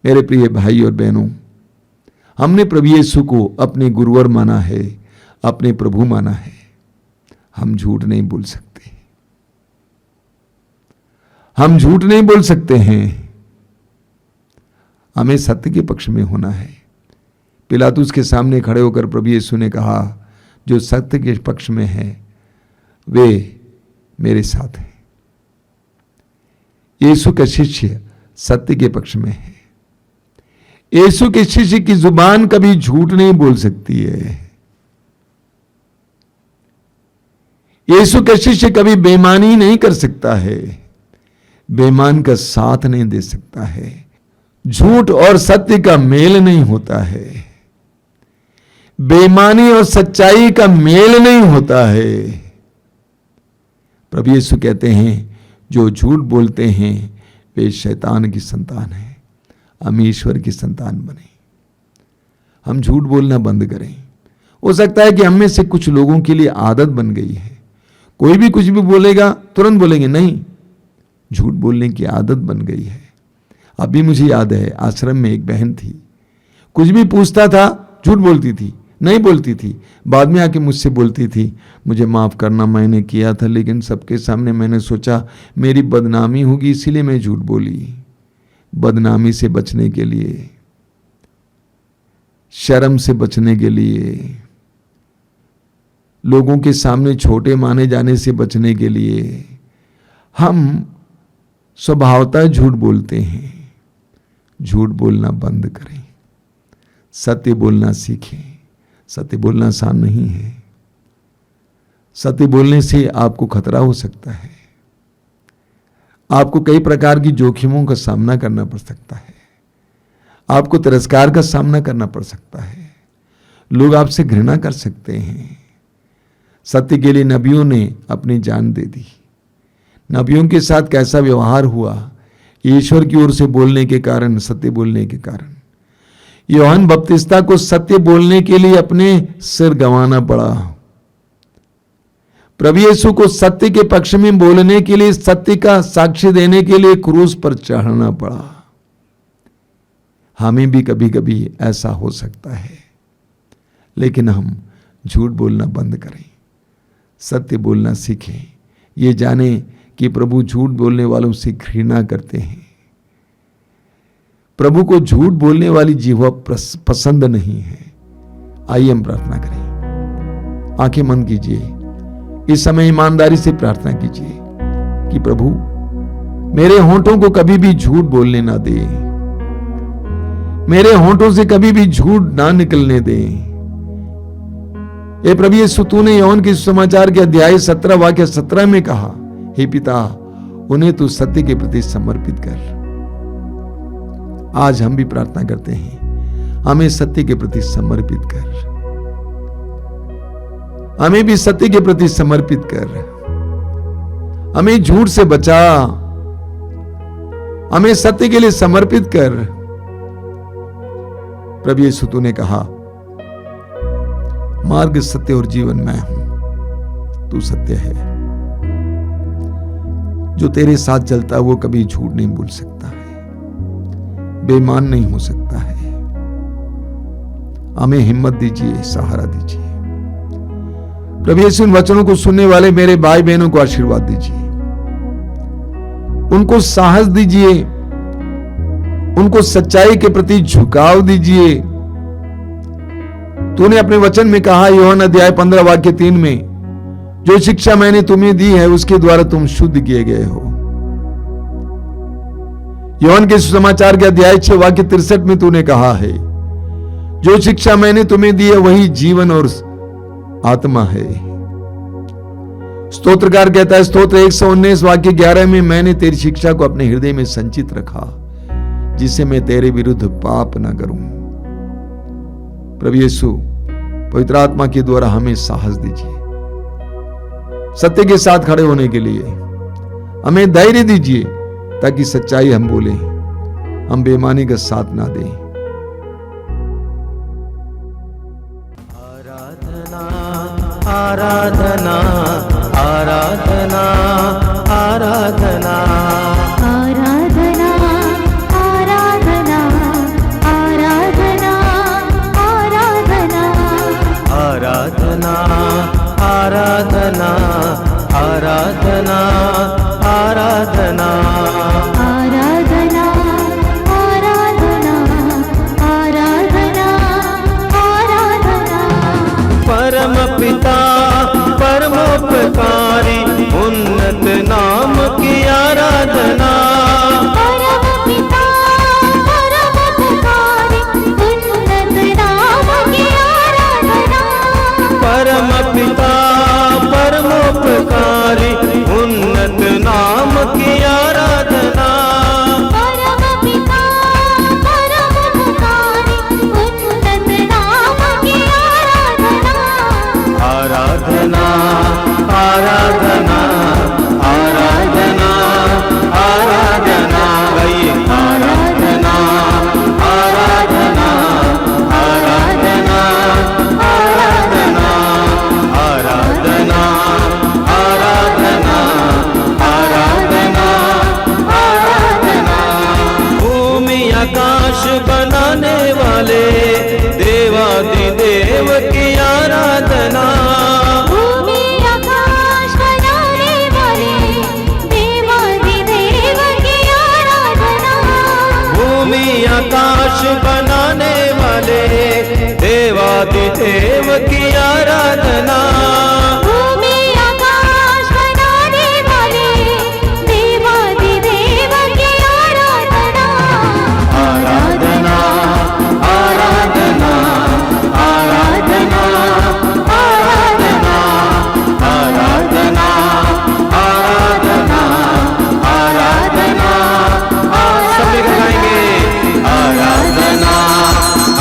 मेरे प्रिय भाई और बहनों, हमने प्रभु यीशु को अपने गुरुवर माना है, अपने प्रभु माना है। हम झूठ नहीं बोल सकते, हम झूठ नहीं बोल सकते हैं। हमें सत्य के पक्ष में होना है। पिलातुस के सामने खड़े होकर प्रभु यीशु ने कहा, जो सत्य के पक्ष में है वे मेरे साथ हैं। यीशु का शिष्य सत्य के पक्ष में है। यीशु के शिष्य की जुबान कभी झूठ नहीं बोल सकती है। यीशु का शिष्य कभी बेईमानी नहीं कर सकता है, बेईमान का साथ नहीं दे सकता है, झूठ और सत्य का मेल नहीं होता है, बेईमानी और सच्चाई का मेल नहीं होता है। प्रभु यीशु कहते हैं जो झूठ बोलते हैं वे शैतान की संतान है, हम ईश्वर की संतान बने। हम झूठ बोलना बंद करें। हो सकता है कि हम में से कुछ लोगों के लिए आदत बन गई है, कोई भी कुछ भी बोलेगा तुरंत बोलेंगे नहीं, झूठ बोलने की आदत बन गई है। अभी मुझे याद है आश्रम में एक बहन थी, कुछ भी पूछता था झूठ बोलती थी, नहीं बोलती थी, बाद में आके मुझसे बोलती थी मुझे माफ़ करना, मैंने किया था लेकिन सबके सामने मैंने सोचा मेरी बदनामी होगी इसीलिए मैं झूठ बोली। बदनामी से बचने के लिए, शर्म से बचने के लिए, लोगों के सामने छोटे माने जाने से बचने के लिए हम स्वभावतः झूठ बोलते हैं। झूठ बोलना बंद करें, सत्य बोलना सीखें। सत्य बोलना आसान नहीं है, सत्य बोलने से आपको खतरा हो सकता है, आपको कई प्रकार की जोखिमों का सामना करना पड़ सकता है, आपको तिरस्कार का सामना करना पड़ सकता है, लोग आपसे घृणा कर सकते हैं। सत्य के लिए नबियों ने अपनी जान दे दी। नबियों के साथ कैसा व्यवहार हुआ, ईश्वर की ओर से बोलने के कारण, सत्य बोलने के कारण। यूहन्ना बपतिस्ता को सत्य बोलने के लिए अपने सिर गंवाना पड़ा। प्रभु यीशु को सत्य के पक्ष में बोलने के लिए, सत्य का साक्ष्य देने के लिए क्रूस पर चढ़ना पड़ा। हमें भी कभी कभी ऐसा हो सकता है, लेकिन हम झूठ बोलना बंद करें, सत्य बोलना सीखें। ये जाने कि प्रभु झूठ बोलने वालों से घृणा करते हैं। प्रभु को झूठ बोलने वाली जीवा पसंद नहीं है। आइए हम प्रार्थना करें, आंखें बंद कीजिए, इस समय ईमानदारी से प्रार्थना कीजिए कि प्रभु मेरे होंठों को कभी भी झूठ बोलने ना दे, मेरे होंठों से कभी भी झूठ ना निकलने दे। ये प्रभु यीशु तूने यूहन्ना के समाचार के अध्याय 17 वाक्य 17 में कहा, हे पिता उन्हें तू सत्य के प्रति समर्पित कर। आज हम भी प्रार्थना करते हैं, हमें सत्य के प्रति समर्पित कर, हमें भी सत्य के प्रति समर्पित कर, हमें झूठ से बचा, हमें सत्य के लिए समर्पित कर। प्रभु यीशु तूने कहा मार्ग, सत्य और जीवन मैं हूं, तू सत्य है। जो तेरे साथ चलता है वो कभी झूठ नहीं बोल सकता है, बेईमान नहीं हो सकता है। हमें हिम्मत दीजिए, सहारा दीजिए। प्रभु यीशु इन वचनों को सुनने वाले मेरे भाई बहनों को आशीर्वाद दीजिए, उनको साहस दीजिए, उनको सच्चाई के प्रति झुकाव दीजिए। तूने अपने वचन में कहा यूहन्ना अध्याय 15 वाक्य 3 में, जो शिक्षा मैंने तुम्हें दी है उसके द्वारा तुम शुद्ध किए गए हो। यूहन्ना के सुसमाचार के अध्याय 6 वाक्य 63 में तूने कहा है, जो शिक्षा मैंने तुम्हें दी है वही जीवन और आत्मा है। स्तोत्रकार कहता है स्तोत्र 119 वाक्य 11 में, मैंने तेरी शिक्षा को अपने हृदय में संचित रखा जिससे मैं तेरे विरुद्ध पाप ना करूं। प्रभु यीशु पवित्र आत्मा के द्वारा हमें साहस दीजिए, सत्य के साथ खड़े होने के लिए हमें धैर्य दीजिए, ताकि सच्चाई हम बोले, हम बेईमानी का साथ ना दें। आराधना आराधना आराधना आराधना आराधना आराधना आराधना आराधना आराधना आराधना आराधना आराधना आराधना आराधना आराधना आराधना परम पिता परमोपकारी उन्नत नाम की आराधना परम पिता परमोपकारी उन्नत नाम की आराधना परम पिता परमोपकारी आराधना आराधना आराधना आराधना गाइए आराधना आराधना आराधना आराधना आराधना आराधना आराधना आराधना भूमि आकाश बनाने वाले देवादिदेव की आराधना भूमि आकाश बनाने वाले देवादिदेव की आराधना भूमि आकाश बनाने वाले देवादिदेव की आराधना भूमि आकाश बनाने वाले देवादिदेव की आराधना आराधना आराधना आराधना आराधना आराधना आराधना आराधना सब मिलकर गाएंगे आराधना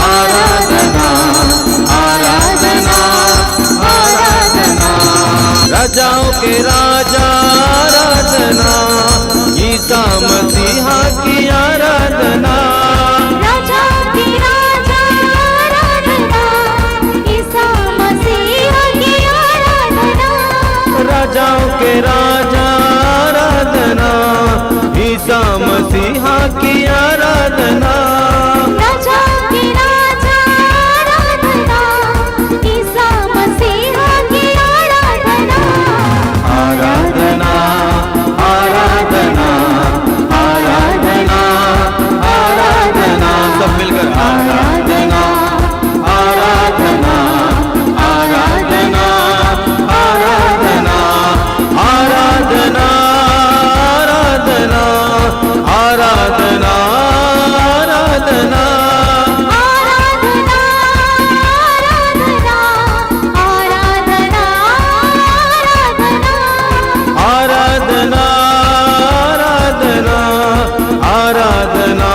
आराधना आराधना आराधना राजाओं के राजा आराधना ईसा मसीहा की आराधना राजा की राजा आराधना ईसा मसीह की आराधना राजाओं के राजा आराधना ईसा मसीहा की आराधना राजा की राजा आराधना ईसा मसीह की आराधना आराधना आराधना आराधना आराधना सब मिलकर आराधना आराधना आराधना आराधना आराधना आराधना आराधना आराधना आराधना आराधना आराधना आराधना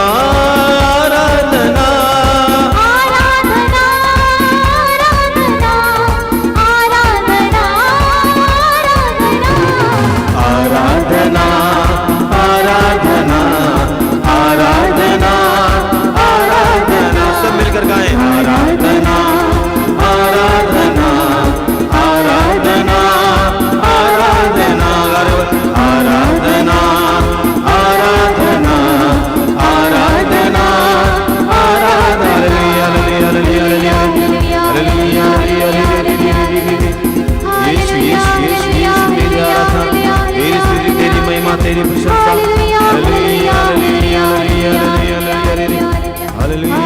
आराधना आराधना आराधना आराधना आराधना सब मिलकर गाएं आराधना आराधना आराधना आराधना आराधना आराधना आराधना आराधना हालेलुया हालेलुया हालेलुया यीशु यीशु यीशु यीशु तेरी आराधना तेरी स्तुति तेरी महिमा तेरी प्रशंसा हालेलुया हालेलुया हालेलुया हालेलुया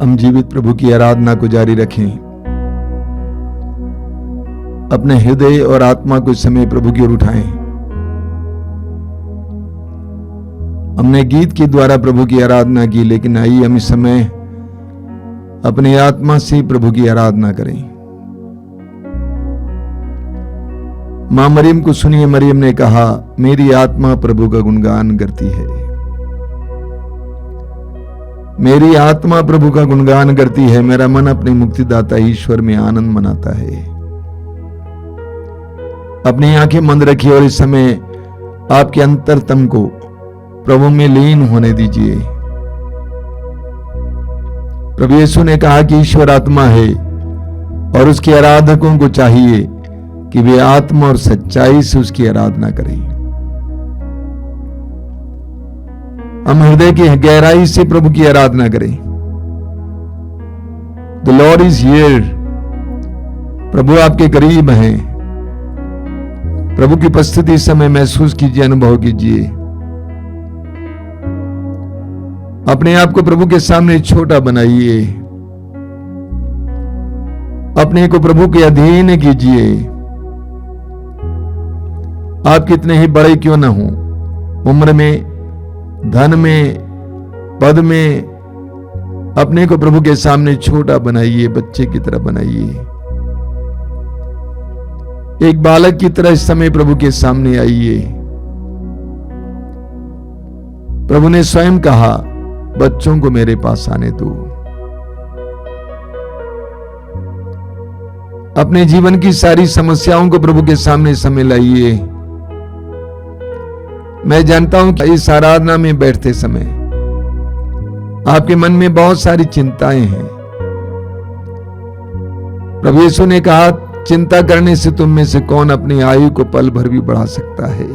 हम जीवित प्रभु की आराधना को जारी रखें। अपने हृदय और आत्मा को इस समय प्रभु की ओर उठाएं। हमने गीत के द्वारा प्रभु की आराधना की, लेकिन आइए हम इस समय अपनी आत्मा से प्रभु की आराधना करें। मां मरियम को सुनिए, मरियम ने कहा, मेरी आत्मा प्रभु का गुणगान करती है। मेरी आत्मा प्रभु का गुणगान करती है, मेरा मन अपने मुक्तिदाता ईश्वर में आनंद मनाता है। अपनी आंखें बंद रखिए और इस समय आपके अंतरतम को प्रभु में लीन होने दीजिए। प्रभु यीशु ने कहा कि ईश्वर आत्मा है और उसके आराधकों को चाहिए कि वे आत्मा और सच्चाई से उसकी आराधना करें। हम हृदय की गहराई से प्रभु की आराधना करें। The Lord is here. प्रभु आपके करीब हैं। प्रभु की उपस्थिति इस समय महसूस कीजिए, अनुभव कीजिए। अपने आप को प्रभु के सामने छोटा बनाइए। अपने को प्रभु के अधीन कीजिए। आप कितने ही बड़े क्यों ना हो, उम्र में, धन में, पद में, अपने को प्रभु के सामने छोटा बनाइए, बच्चे की तरह बनाइए। एक बालक की तरह इस समय प्रभु के सामने आइए। प्रभु ने स्वयं कहा, बच्चों को मेरे पास आने दो। अपने जीवन की सारी समस्याओं को प्रभु के सामने समय लाइए। मैं जानता हूं कि इस आराधना में बैठते समय आपके मन में बहुत सारी चिंताएं हैं। प्रभु यीशु ने कहा, चिंता करने से तुम में से कौन अपनी आयु को पल भर भी बढ़ा सकता है।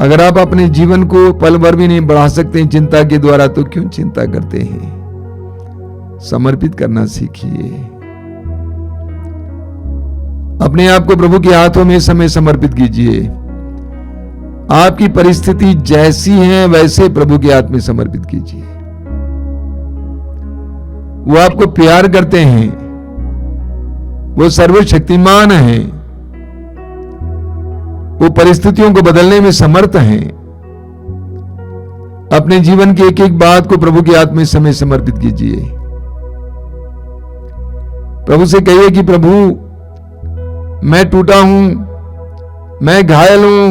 अगर आप अपने जीवन को पल भर भी नहीं बढ़ा सकते चिंता के द्वारा, तो क्यों चिंता करते हैं? समर्पित करना सीखिए। अपने आप को प्रभु के हाथों में समय समर्पित कीजिए। आपकी परिस्थिति जैसी है वैसे प्रभु के हाथ में समर्पित कीजिए। वो आपको प्यार करते हैं, वो सर्वशक्तिमान हैं, वो परिस्थितियों को बदलने में समर्थ हैं। अपने जीवन की एक एक बात को प्रभु के हाथ में समय समर्पित कीजिए। प्रभु से कहिए कि प्रभु, मैं टूटा हूं, मैं घायल हूं,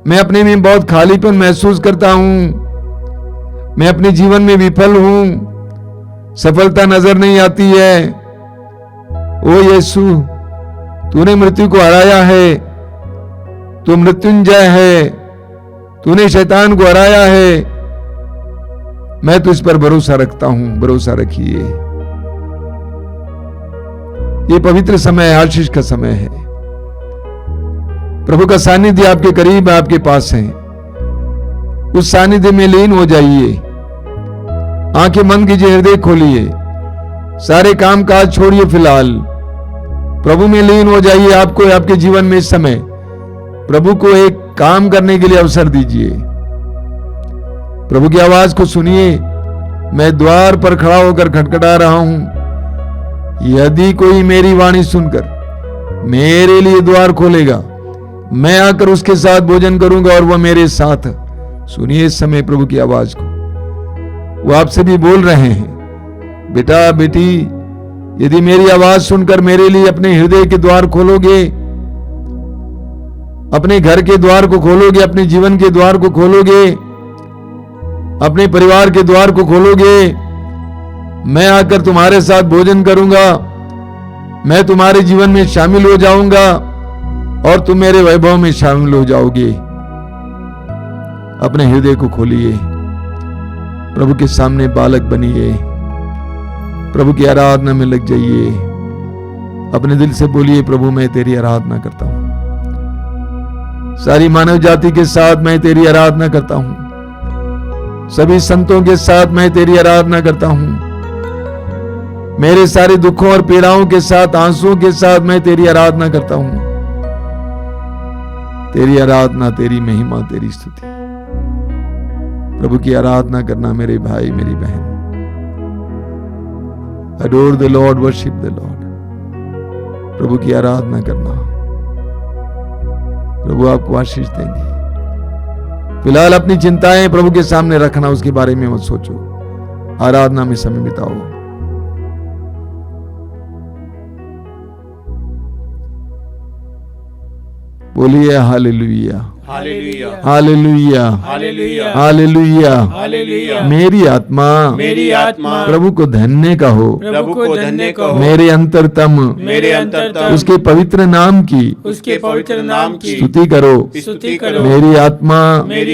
मैं अपने में बहुत खालीपन महसूस करता हूं, मैं अपने जीवन में विफल हूं, सफलता नजर नहीं आती है। ओ यीशु, तूने मृत्यु को हराया है, तू मृत्युंजय है, तूने शैतान को हराया है। मैं तुझ पर भरोसा रखता हूं, भरोसा रखिए। ये पवित्र समय है, आशीष का समय है। प्रभु का सानिध्य आपके करीब, आपके पास है। उस सानिध्य में लीन हो जाइए। आंखें बंद कीजिए, हृदय खोलिए, सारे काम काज छोड़िए। फिलहाल प्रभु में लीन हो जाइए। आपको आपके जीवन में इस समय प्रभु को एक काम करने के लिए अवसर दीजिए। प्रभु की आवाज को सुनिए। मैं द्वार पर खड़ा होकर खटखटा रहा हूं, यदि कोई मेरी वाणी सुनकर मेरे लिए द्वार खोलेगा, मैं आकर उसके साथ भोजन करूंगा और वह मेरे साथ। सुनिए इस समय प्रभु की आवाज को। वो आपसे भी बोल रहे हैं, बेटा बेटी, यदि मेरी आवाज सुनकर मेरे लिए अपने हृदय के द्वार खोलोगे, अपने घर के द्वार को खोलोगे, अपने जीवन के द्वार को खोलोगे, अपने परिवार के द्वार को खोलोगे, मैं आकर तुम्हारे साथ भोजन करूंगा, मैं तुम्हारे जीवन में शामिल हो जाऊंगा और तुम मेरे वैभव में शामिल हो जाओगे। अपने हृदय को खोलिए, प्रभु के सामने बालक बनिए, प्रभु की आराधना में लग जाइए। अपने दिल से बोलिए, प्रभु मैं तेरी आराधना करता हूं, सारी मानव जाति के साथ मैं तेरी आराधना करता हूं, सभी संतों के साथ मैं तेरी आराधना करता हूं, मेरे सारे दुखों और पीड़ाओं के साथ, आंसुओं के साथ मैं तेरी आराधना करता हूं। तेरी आराधना, तेरी महिमा, तेरी स्तुति। प्रभु की आराधना करना मेरे भाई मेरी बहन। Adore the Lord, worship the Lord. प्रभु की आराधना करना। प्रभु आपको आशीष देंगे। फिलहाल अपनी चिंताएं प्रभु के सामने रखना, उसके बारे में मत सोचो। आराधना में समय बिताओ। बोलिए hallelujah, hallelujah, hallelujah, hallelujah, hallelujah. Hallelujah. मेरी आत्मा प्रभु को धन्य कहो, प्रभु को धन्य कहो। मेरे अंतरतम मेरे अंतरतम उसके पवित्र नाम की उसके पवित्र नाम की स्तुति करो। स्तुति करो। मेरी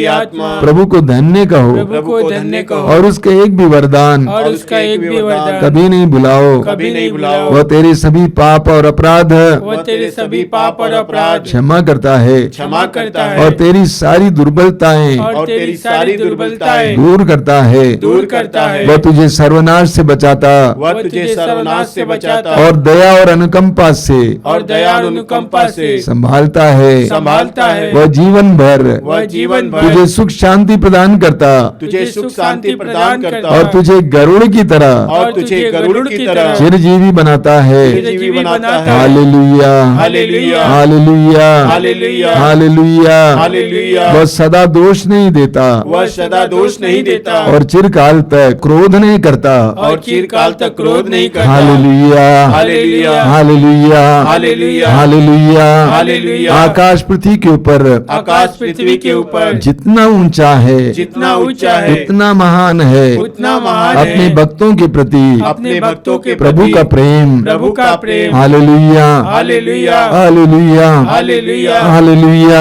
आत्मा प्रभु को धन्य कहो, प्रभु को धन्य कहो। और उसके एक भी वरदान और उसका एक भी वरदान कभी नहीं भुलाओ। कभी नहीं भुलाओ। वह तेरे सभी पाप और अपराध वह तेरे सभी पाप और अपराध क्षमा करता है, क्षमा करता है। और तेरी सारी दुर्बलताएं और तेरी सारी दुर्बलताएं दूर करता है। दूर करता है। वह तुझे सर्वनाश से बचाता वह तुझे सर्वनाश से बचाता और दया और अनुकंपा से और दया और अनुकंपा से संभालता है। संभालता है। वह जीवन भर वह जीवन भर तुझे सुख शांति प्रदान करता तुझे सुख शांति प्रदान करता और तुझे गरुड़ की तरह और तुझे गरुड़ की तरह चिरजीवी बनाता है। चिरजीवी बनाता है। Hallelujah, hallelujah, hallelujah, hallelujah, hallelujah, hallelujah. वह सदा दोष नहीं देता वह सदा दोष नहीं देता और चिरकाल तक क्रोध नहीं करता। और चिरकाल तक क्रोध नहीं करता। Hallelujah, hallelujah, hallelujah, hallelujah, hallelujah, hallelujah. आकाश पृथ्वी के ऊपर आकाश पृथ्वी के ऊपर जितना ऊंचा है, जितना ऊंचा है, उतना महान है उतना महान अपने है भक्तों के प्रति अपने भक्तों के प्रभु प्रति का प्रेम। प्रभु का प्रेम। Hallelujah, hallelujah, hallelujah, hallelujah, hallelujah, hallelujah,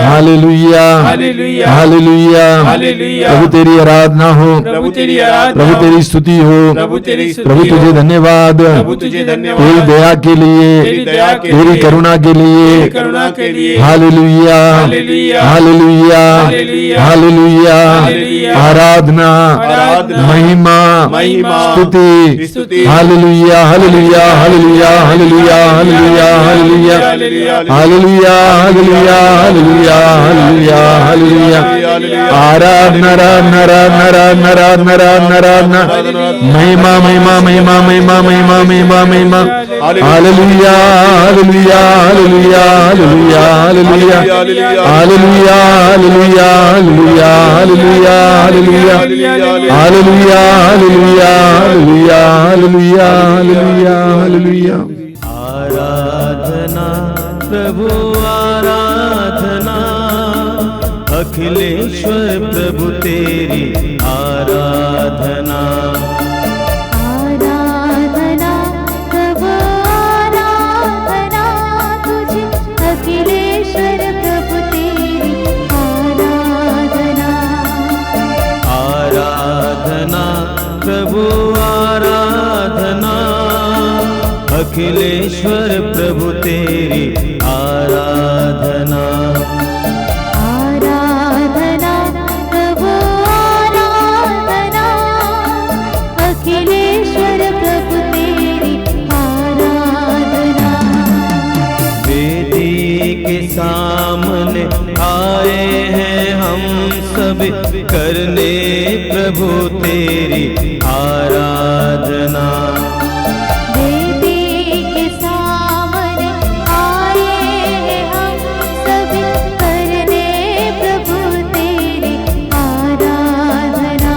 hallelujah, hallelujah, hallelujah. Hallelujah. प्रभु तेरी आराधना हो, प्रभु तेरी आराधना प्रभु हो, तेरी स्तुति हो, प्रभु तेरी स्तुति प्रभु तुझे हो, धन्यवाद, प्रभु तुझे धन्यवाद, तेरी दया के लिए, तेरी दया के तेरी लिए, करुणा के लिए। तेरी करुणा के लिए। Hallelujah, hallelujah, hallelujah, hallelujah, hallelujah. Hallelujah. आराधना, आराधना, महिमा, महिमा, स्तुति। स्तुति। Hallelujah, hallelujah, hallelujah, hallelujah, hallelujah, hallelujah, hallelujah, hallelujah, hallelujah, hallelujah, hallelujah. आराधना, आराधना, आराधना, आराधना, आराधना, आराधना, आराधना। महिमा, महिमा, महिमा, महिमा, महिमा, महिमा, महिमा। Hallelujah, hallelujah, hallelujah, hallelujah, hallelujah, hallelujah, hallelujah, hallelujah, hallelujah, hallelujah, hallelujah, hallelujah, hallelujah, hallelujah, hallelujah. आराधना प्रभु आराधना, अखिलेश्वर प्रभु तेरी आराधना। आराधना प्रभु आराधना, तुझे अखिलेश्वर प्रभु तेरी आराधना। आराधना प्रभु आराधना, अखिलेश्वर प्रभु तेरी आराधना। आराधना प्रभु आराधना, अखिलेश्वर प्रभु तेरी आराधना। वेदी के सामने आए हैं हम सब, करने प्रभु तेरी आराधना। वेदी के सामने आए हैं हम सब, करने प्रभु तेरी आराधना।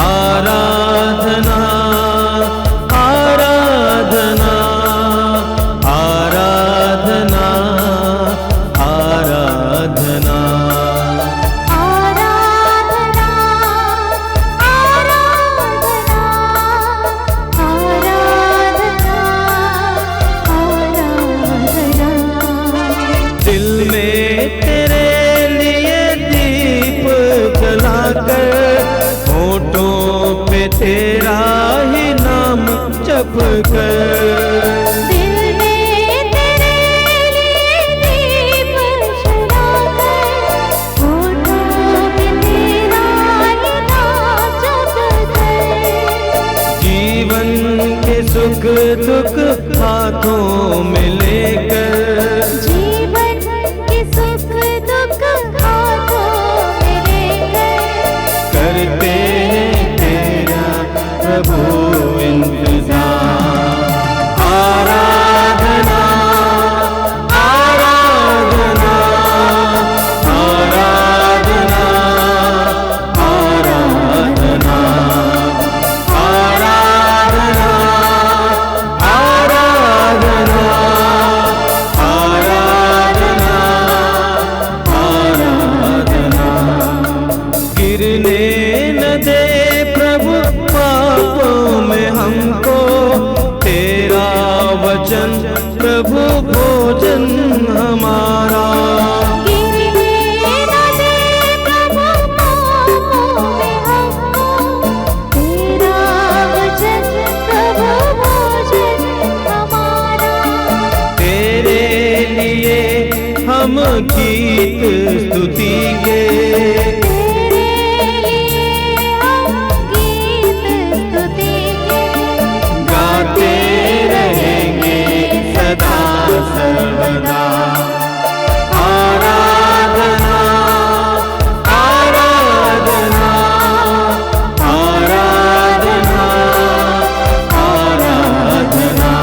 आराधना, आराधना, आराधना, आराधना। आराधना, आराधना, आराधना, आराधना। दिल में तेरे लिए दीप जलाकर, होठों पे तेरा ही नाम जप कर। दिल में तेरे लिए दीप जलाकर, होठों पे तेरा ही नाम जप कर। जीवन के सुख दुख हाथों में लेकर, जीवन के सुख दुख हाथों में लेकर, करते हैं तेरा प्रभु इंतजार। आराधना, आराधना, आराधना, आराधना, आराधना, आराधना, आराधना, आराधना। गिरने न दे प्रभु पापों में हमको, तेरा वचन प्रभु भोजन हमारा। गिरने न दे प्रभु पापों में हमको, तेरा वचन प्रभु भोजन हमारा। तेरे लिए हम गीत स्तुति के, तेरे लिए हम गीत स्तुति के गाते रहेंगे सदा सर्वदा। आराधना, आराधना, आराधना, आराधना, आराधना,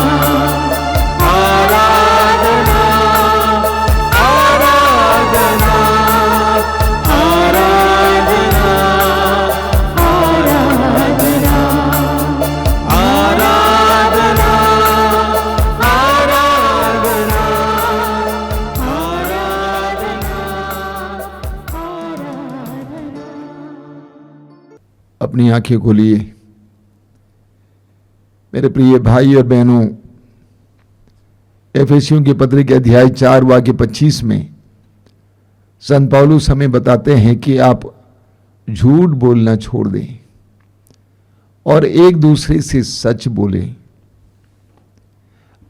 आराधना, अपनी आंखें खोलिए। मेरे प्रिय भाई और बहनों, एफेसियों के पत्र के अध्याय 4 वाक्य 25 में संत पौलुस हमें बताते हैं कि आप झूठ बोलना छोड़ दें और एक दूसरे से सच बोलें।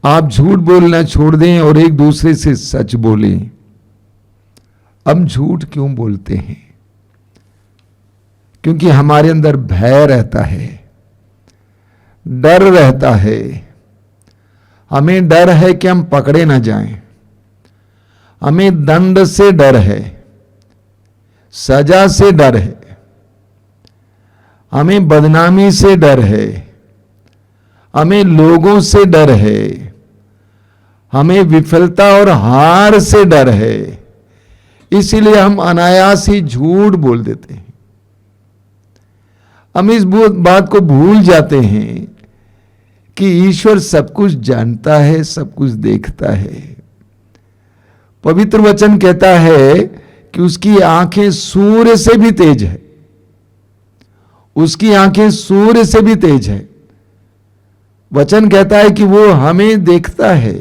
आप झूठ बोलना छोड़ दें और एक दूसरे से सच बोलें। हम झूठ क्यों बोलते हैं? क्योंकि हमारे अंदर भय रहता है, डर रहता है। हमें डर है कि हम पकड़े ना जाएं, हमें दंड से डर है, सजा से डर है, हमें बदनामी से डर है, हमें लोगों से डर है, हमें विफलता और हार से डर है। इसीलिए हम अनायास ही झूठ बोल देते हैं। हम इस बात को भूल जाते हैं कि ईश्वर सब कुछ जानता है, सब कुछ देखता है। पवित्र वचन कहता है कि उसकी आंखें सूर्य से भी तेज है, उसकी आंखें सूर्य से भी तेज है। वचन कहता है कि वो हमें देखता है,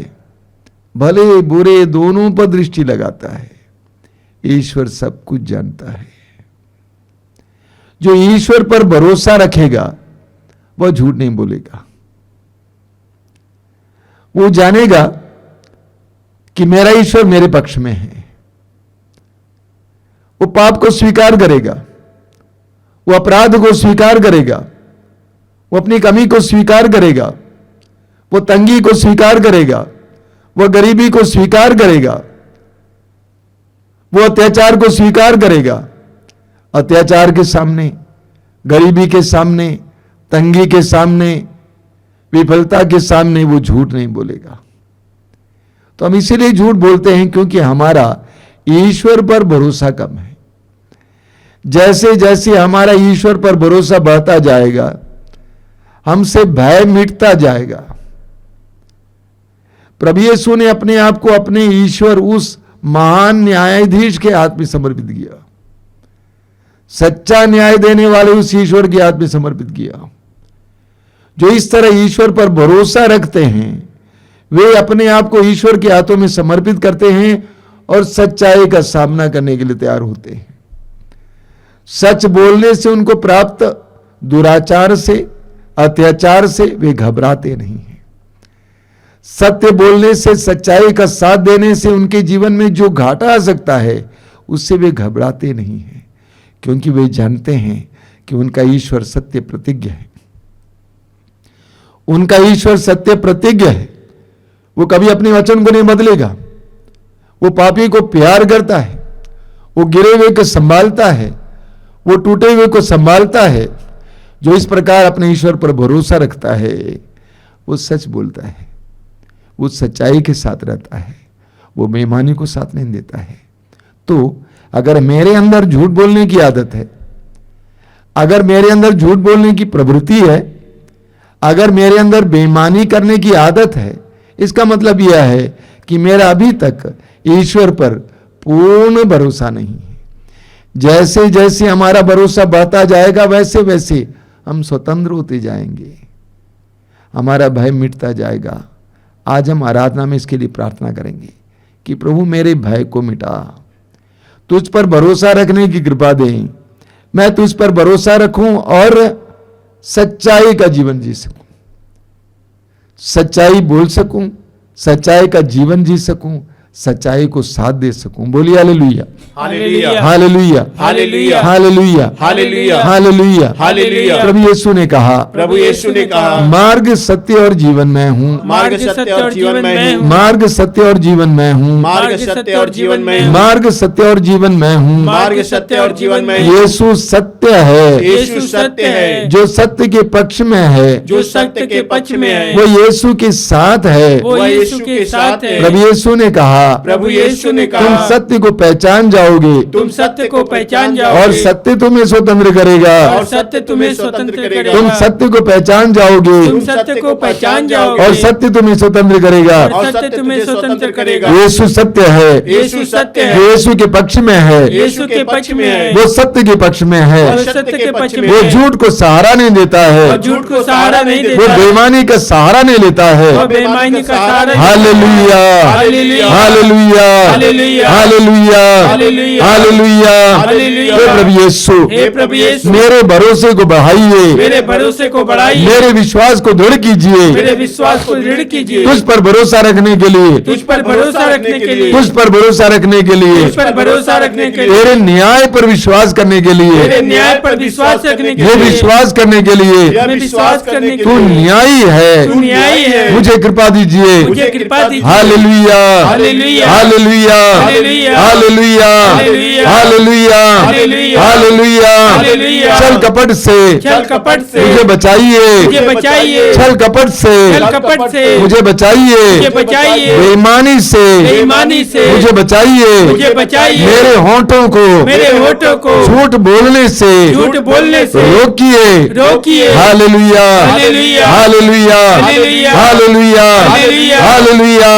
भले बुरे दोनों पर दृष्टि लगाता है। ईश्वर सब कुछ जानता है। जो ईश्वर पर भरोसा रखेगा वह झूठ नहीं बोलेगा। वो जानेगा कि मेरा ईश्वर मेरे पक्ष में है। वो पाप को स्वीकार करेगा, वो अपराध को स्वीकार करेगा, वो अपनी कमी को स्वीकार करेगा, वो तंगी को स्वीकार करेगा, वो गरीबी को स्वीकार करेगा, वो अत्याचार को स्वीकार करेगा। अत्याचार के सामने, गरीबी के सामने, तंगी के सामने, विफलता के सामने वो झूठ नहीं बोलेगा। तो हम इसीलिए झूठ बोलते हैं क्योंकि हमारा ईश्वर पर भरोसा कम है। जैसे जैसे हमारा ईश्वर पर भरोसा बढ़ता जाएगा, हमसे भय मिटता जाएगा। प्रभु यीशु ने अपने आप को अपने ईश्वर, उस महान न्यायाधीश के हाथ में समर्पित किया। सच्चा न्याय देने वाले उस ईश्वर के हाथ में समर्पित किया। जो इस तरह ईश्वर पर भरोसा रखते हैं वे अपने आप को ईश्वर के हाथों में समर्पित करते हैं और सच्चाई का सामना करने के लिए तैयार होते हैं। सच बोलने से उनको प्राप्त दुराचार से, अत्याचार से वे घबराते नहीं हैं। सत्य बोलने से, सच्चाई का साथ देने से उनके जीवन में जो घाटा आ सकता है उससे वे घबराते नहीं हैं, क्योंकि वे जानते हैं कि उनका ईश्वर सत्य प्रतिज्ञ है। उनका ईश्वर सत्य प्रतिज्ञ है। वो कभी अपने वचन को नहीं बदलेगा। वो पापी को प्यार करता है, वो गिरे हुए को संभालता है, वो टूटे हुए को संभालता है। जो इस प्रकार अपने ईश्वर पर भरोसा रखता है वो सच बोलता है, वो सच्चाई के साथ रहता है, वो बेईमानी को साथ नहीं देता है। तो अगर मेरे अंदर झूठ बोलने की आदत है, अगर मेरे अंदर झूठ बोलने की प्रवृत्ति है, अगर मेरे अंदर बेईमानी करने की आदत है, इसका मतलब यह है कि मेरा अभी तक ईश्वर पर पूर्ण भरोसा नहीं है। जैसे जैसे हमारा भरोसा बढ़ता जाएगा वैसे वैसे हम स्वतंत्र होते जाएंगे, हमारा भय मिटता जाएगा। आज हम आराधना में इसके लिए प्रार्थना करेंगे कि प्रभु मेरे भय को मिटा, तुझ पर भरोसा रखने की कृपा दे। मैं तुझ पर भरोसा रखूं और सच्चाई का जीवन जी सकूं, सच्चाई बोल सकूं, सच्चाई का जीवन जी सकूं, सच्चाई को साथ दे सकूं। बोलिए hallelujah, hallelujah, hallelujah, hallelujah, hallelujah, hallelujah, hallelujah, hallelujah. प्रभु यीशु ने कहा, प्रभु यीशु ने कहा, मार्ग सत्य और जीवन मैं हूँ, मार्ग सत्य और जीवन मैं हूँ, मार्ग सत्य और जीवन मैं हूँ, मार्ग सत्य और जीवन मैं हूँ, मार्ग सत्य और जीवन मैं हूँ। मार्ग सत्य और जीवन मैं हूँ। यीशु सत्य है, यीशु सत्य है, जो सत्य के पक्ष में है, जो सत्य के पक्ष में है, वो यीशु के साथ है। वो यीशु के साथ है। प्रभु यीशु ने कहा, प्रभु यीशु ने तुम कहा, सत्य को पहचान जाओगे तुम सत्य को पहचान जाओगे और सत्य तुम्हें स्वतंत्र करेगा। और सत्य तुम्हें स्वतंत्र करेगा। तुम सत्य को पहचान जाओगे तुम सत्य को पहचान जाओगे और सत्य तुम्हें स्वतंत्र करेगा। और सत्य तुम्हें स्वतंत्र करेगा। यीशु सत्य है, यीशु सत्य है, यीशु के पक्ष में है, यीशु के पक्ष में है, वो सत्य के पक्ष में है, और सत्य के पक्ष में वो है, झूठ को सहारा नहीं देता है, और झूठ को सहारा नहीं वो देता है, बेईमानी का सहारा नहीं लेता है। और बेईमानी का सहारा नहीं hallelujah, hallelujah, hallelujah, hallelujah, hallelujah, hallelujah, hallelujah. Hallelujah. हे प्रभु यीशु, हे प्रभु यीशु, मेरे भरोसे को बढ़ाइए, मेरे भरोसे को बढ़ाइए, मेरे विश्वास को दृढ़ कीजिए, मेरे विश्वास को दृढ़ कीजिए, तुझ पर भरोसा रखने के लिए, तुझ पर भरोसा रखने के लिए, तुझ पर भरोसा रखने के लिए, तुझ पर भरोसा रखने के लिए, तेरे न्याय पर विश्वास करने के लिए, तेरे न्याय पर विश्वास रखने के ये लिए, विश्वास करने के लिए यह विश्वास करने के तू लिए, न्यायी है, तू न्यायी है, मुझे कृपा दीजिए। मुझे कृपा दीजिए। Hallelujah, hallelujah, hallelujah, hallelujah, hallelujah, hallelujah, hallelujah, hallelujah, hallelujah. Hallelujah. छल कपट से छल कपट से मुझे बचाइए, मुझे बचाइए, छल कपट से छल कपट से मुझे बचाइए, मुझे बचाइए, बेईमानी से बेईमानी से मुझे बचाइए, मुझे बचाइए, मेरे होठों को मेरे होठों को झूठ बोलने से झूठ बोलने से रोकिए, रोकिए। Hallelujah, hallelujah, hallelujah, hallelujah, hallelujah, hallelujah, hallelujah, hallelujah,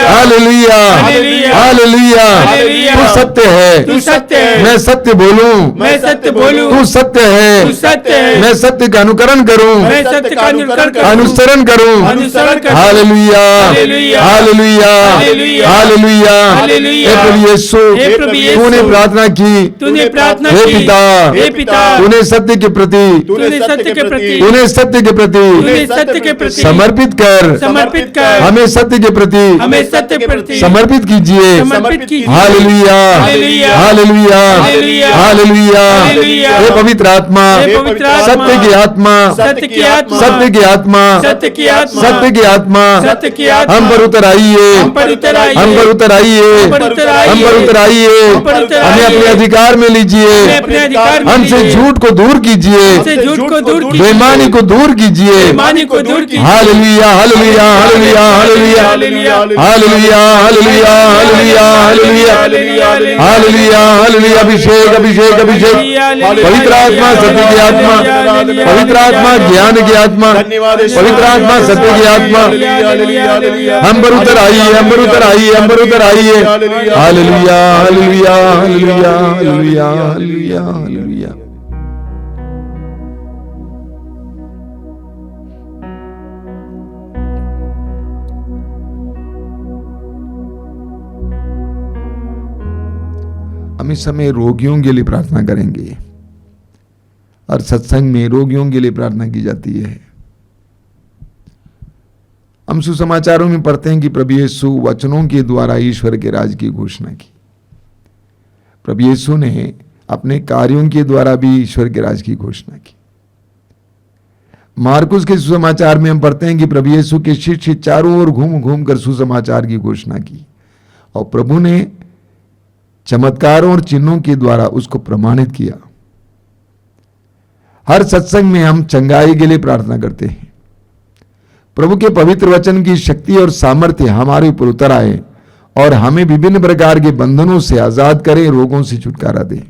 hallelujah, hallelujah, hallelujah. Hallelujah. तू सत्य है, तू सत्य है, मैं सत्य बोलूं, मैं सत्य बोलूं, तू सत्य है, तू सत्य है, मैं सत्य का अनुकरण करूं, मैं सत्य का अनुकरण करूं, अनुसरण करूं। अनुसरण करूं। Hallelujah, hallelujah, hallelujah, hallelujah, hallelujah. Hallelujah. हे प्रभु यीशु, हे प्रभु यीशु, तूने प्रार्थना की, तूने प्रार्थना हे की, पिता, हे पिता, तूने सत्य के प्रति, तूने सत्य के प्रति, तूने सत्य के प्रति तूने सत्य के प्रति समर्पित कर, समर्पित कर, हमें सत्य के प्रति हमें सत्य के प्रति समर्पित कीजिए। समर्पित कीजिए। Hallelujah, hallelujah, hallelujah, hallelujah, hallelujah. Hallelujah. हे पवित्र आत्मा, हे पवित्र आत्मा, सत्य की आत्मा, सत्य की आत्मा, सत्य की आत्मा, सत्य की आत्मा, सत्य की आत्मा सत्य की आत्मा, हम पर उतर आइए, हम पर उतर आइए, हम पर उतर आइए, हम पर उतर आइए, हम पर उतर आइए, हम पर उतर हमें आइए, अपने अधिकार में हमें लीजिए, अपने अधिकार में हमसे लीजिए, झूठ को दूर कीजिए, हमसे झूठ को दूर कीजिए, बेईमानी को दूर कीजिए। बेईमानी को दूर कीजिए। Hallelujah, hallelujah, hallelujah, hallelujah, hallelujah, hallelujah, hallelujah, hallelujah, hallelujah, hallelujah, hallelujah. अभिषेक, अभिषेक, अभिषेक। पवित्र आत्मा, सत्य की आत्मा, पवित्र आत्मा, ज्ञान की आत्मा, पवित्र आत्मा, सत्य की आत्मा हम पर उतर आइए, हम पर उतर आइए, हम पर उतर आइए। Hallelujah, hallelujah, hallelujah, hallelujah, hallelujah, hallelujah. हम इस समय रोगियों के लिए प्रार्थना करेंगे और सत्संग में रोगियों के लिए प्रार्थना की जाती है। हम सुसमाचारों में पढ़ते हैं कि प्रभु यीशु वचनों के द्वारा ईश्वर के राज की घोषणा की। प्रभु यीशु ने अपने कार्यों के द्वारा भी ईश्वर के राज की घोषणा की। मार्कुस के सुसमाचार में हम पढ़ते हैं कि प्रभु यीशु के शिष्य चारों ओर घूम घूम कर सुसमाचार की घोषणा की और प्रभु ने चमत्कारों और चिन्हों के द्वारा उसको प्रमाणित किया। हर सत्संग में हम चंगाई के लिए प्रार्थना करते हैं। प्रभु के पवित्र वचन की शक्ति और सामर्थ्य हमारे ऊपर उतर आए और हमें विभिन्न प्रकार के बंधनों से आजाद करे, रोगों से छुटकारा दे।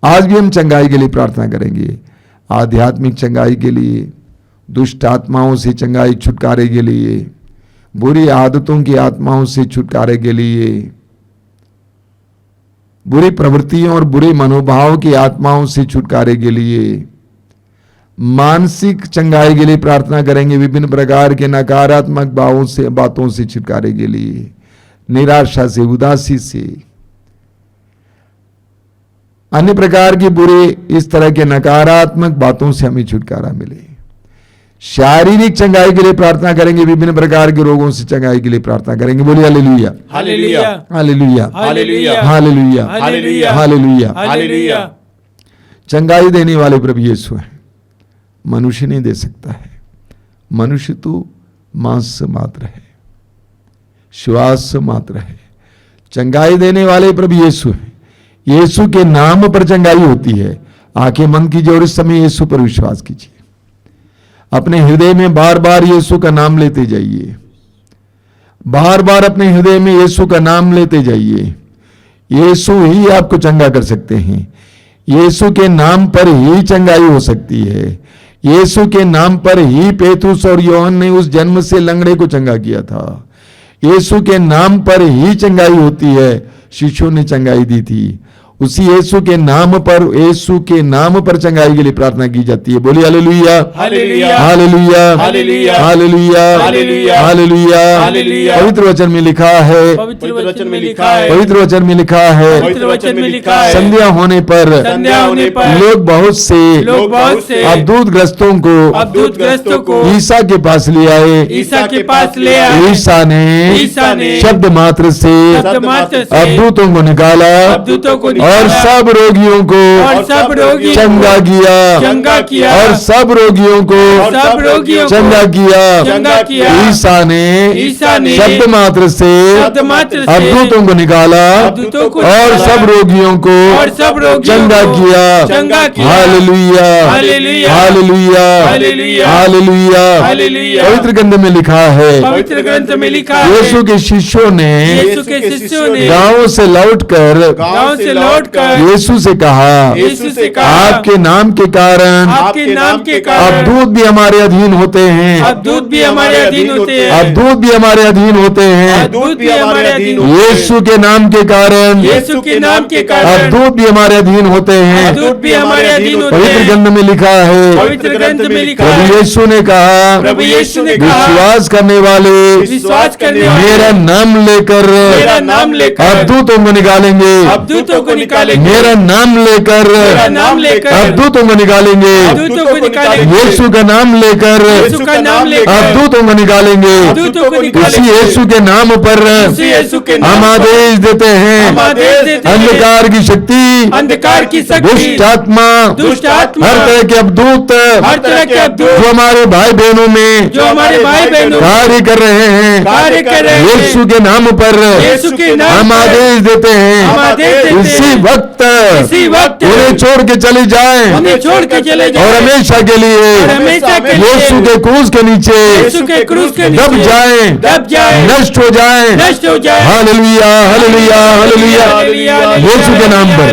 आज भी हम चंगाई के लिए प्रार्थना करेंगे, आध्यात्मिक चंगाई के लिए, दुष्ट आत्माओं से चंगाई छुटकारे के लिए, बुरी आदतों की आत्माओं से छुटकारे के लिए, बुरी प्रवृत्तियों और बुरे मनोभाव की आत्माओं से छुटकारे के लिए, मानसिक चंगाई के लिए प्रार्थना करेंगे, विभिन्न प्रकार के नकारात्मक भावों से बातों से छुटकारे के लिए, निराशा से, उदासी से, अन्य प्रकार की बुरे इस तरह के नकारात्मक बातों से हमें छुटकारा मिले। शारीरिक चंगाई के लिए प्रार्थना करेंगे, विभिन्न प्रकार के रोगों से चंगाई के लिए प्रार्थना करेंगे। बोलिए hallelujah, hallelujah, hallelujah, hallelujah, hallelujah, hallelujah, hallelujah. Hallelujah. चंगाई देने वाले प्रभु यीशु हैं, मनुष्य नहीं दे सकता है। मनुष्य तो मांस मात्र है, श्वास मात्र है। चंगाई देने वाले प्रभु यीशु हैं। यीशु के नाम पर चंगाई होती है। आंखें बंद कीजिए और इस समय यीशु पर विश्वास कीजिए। अपने हृदय में बार बार यीशु का नाम लेते जाइए। बार बार अपने हृदय में यीशु का नाम लेते जाइए। यीशु ही आपको चंगा कर सकते हैं। यीशु के नाम पर ही चंगाई हो सकती है। यीशु के नाम पर ही पेतरुस और योहन ने उस जन्म से लंगड़े को चंगा किया था। यीशु के नाम पर ही चंगाई होती है। शिष्यों ने चंगाई दी थी। उसी यीशु के नाम पर चंगाई के लिए प्रार्थना की जाती है। बोलिए hallelujah, hallelujah, hallelujah, hallelujah, hallelujah, hallelujah, hallelujah. Hallelujah. पवित्र वचन में लिखा है, पवित्र वचन में लिखा है, पवित्र वचन में लिखा है, पवित्र वचन में लिखा है, संध्या होने पर लोग बहुत से अवधूतग्रस्तों को ईसा के पास ले आए। ईसा ने शब्द मात्र से अवधूतों को निकाला और सब रोगियों को चंगा किया और सब रोगियों को चंगा किया। ईसा ने शब्द मात्र से अवधूतों को निकाला और सब रोगियों को चंगा किया। Hallelujah, hallelujah, hallelujah. पवित्र ग्रंथ में लिखा है, यीशु के शिष्यों ने गांव से लौटकर यीशु से कहा, आपके नाम के कारण अवधूत भी हमारे अधीन होते हैं। अवधूत भी हमारे अधीन होते हैं। यीशु के नाम के कारण अवधूत भी हमारे अधीन होते हैं। पवित्र ग्रंथ में लिखा है, प्रभु यीशु ने कहा, विश्वास करने वाले मेरा नाम लेकर अवधूतों को निकालेंगे। मेरा नाम लेकर अवधूतों को निकालेंगे। यीशु का नाम लेकर अवधूतों को निकालेंगे। उसी यीशु के नाम पर हम आदेश देते हैं, अंधकार की शक्ति, दुष्ट आत्मा, हर तरह के अवधूत जो हमारे भाई बहनों में कार्य कर रहे हैं, यीशु के नाम पर हम आदेश देते हैं, इसी वक्त उन्हें छोड़ के चले जाएं और हमेशा के लिए यीशु के क्रूस के नीचे दब जाएं, नष्ट हो जाएं। Hallelujah, hallelujah, hallelujah. यीशु के नाम पर,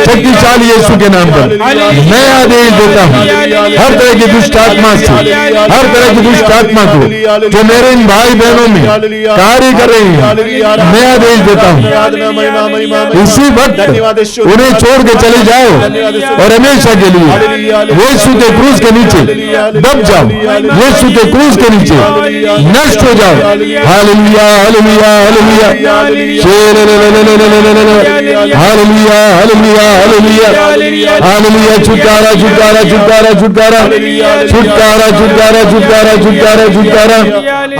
शक्तिशाली यीशु के नाम पर मैं आदेश देता हूँ, हर तरह की दुष्ट आत्मा से, हर तरह की दुष्ट आत्मा को जो मेरे इन भाई बहनों में कार्य कर रहे हैं, मैं आदेश देता हूँ, इसी वक्त उन्हें छोड़ के चले जाओ और हमेशा के लिए यीशु के क्रूस के नीचे दब जाओ, यीशु के क्रूस के नीचे नष्ट हो जाओ। Hallelujah, hallelujah, hallelujah, hallelujah, hallelujah, hallelujah, hallelujah. छुटकारा, छुटकारा, छुटकारा, छुटकारा, छुटकारा, छुटकारा, छुटकारा, छुटकारा, छुटकारा।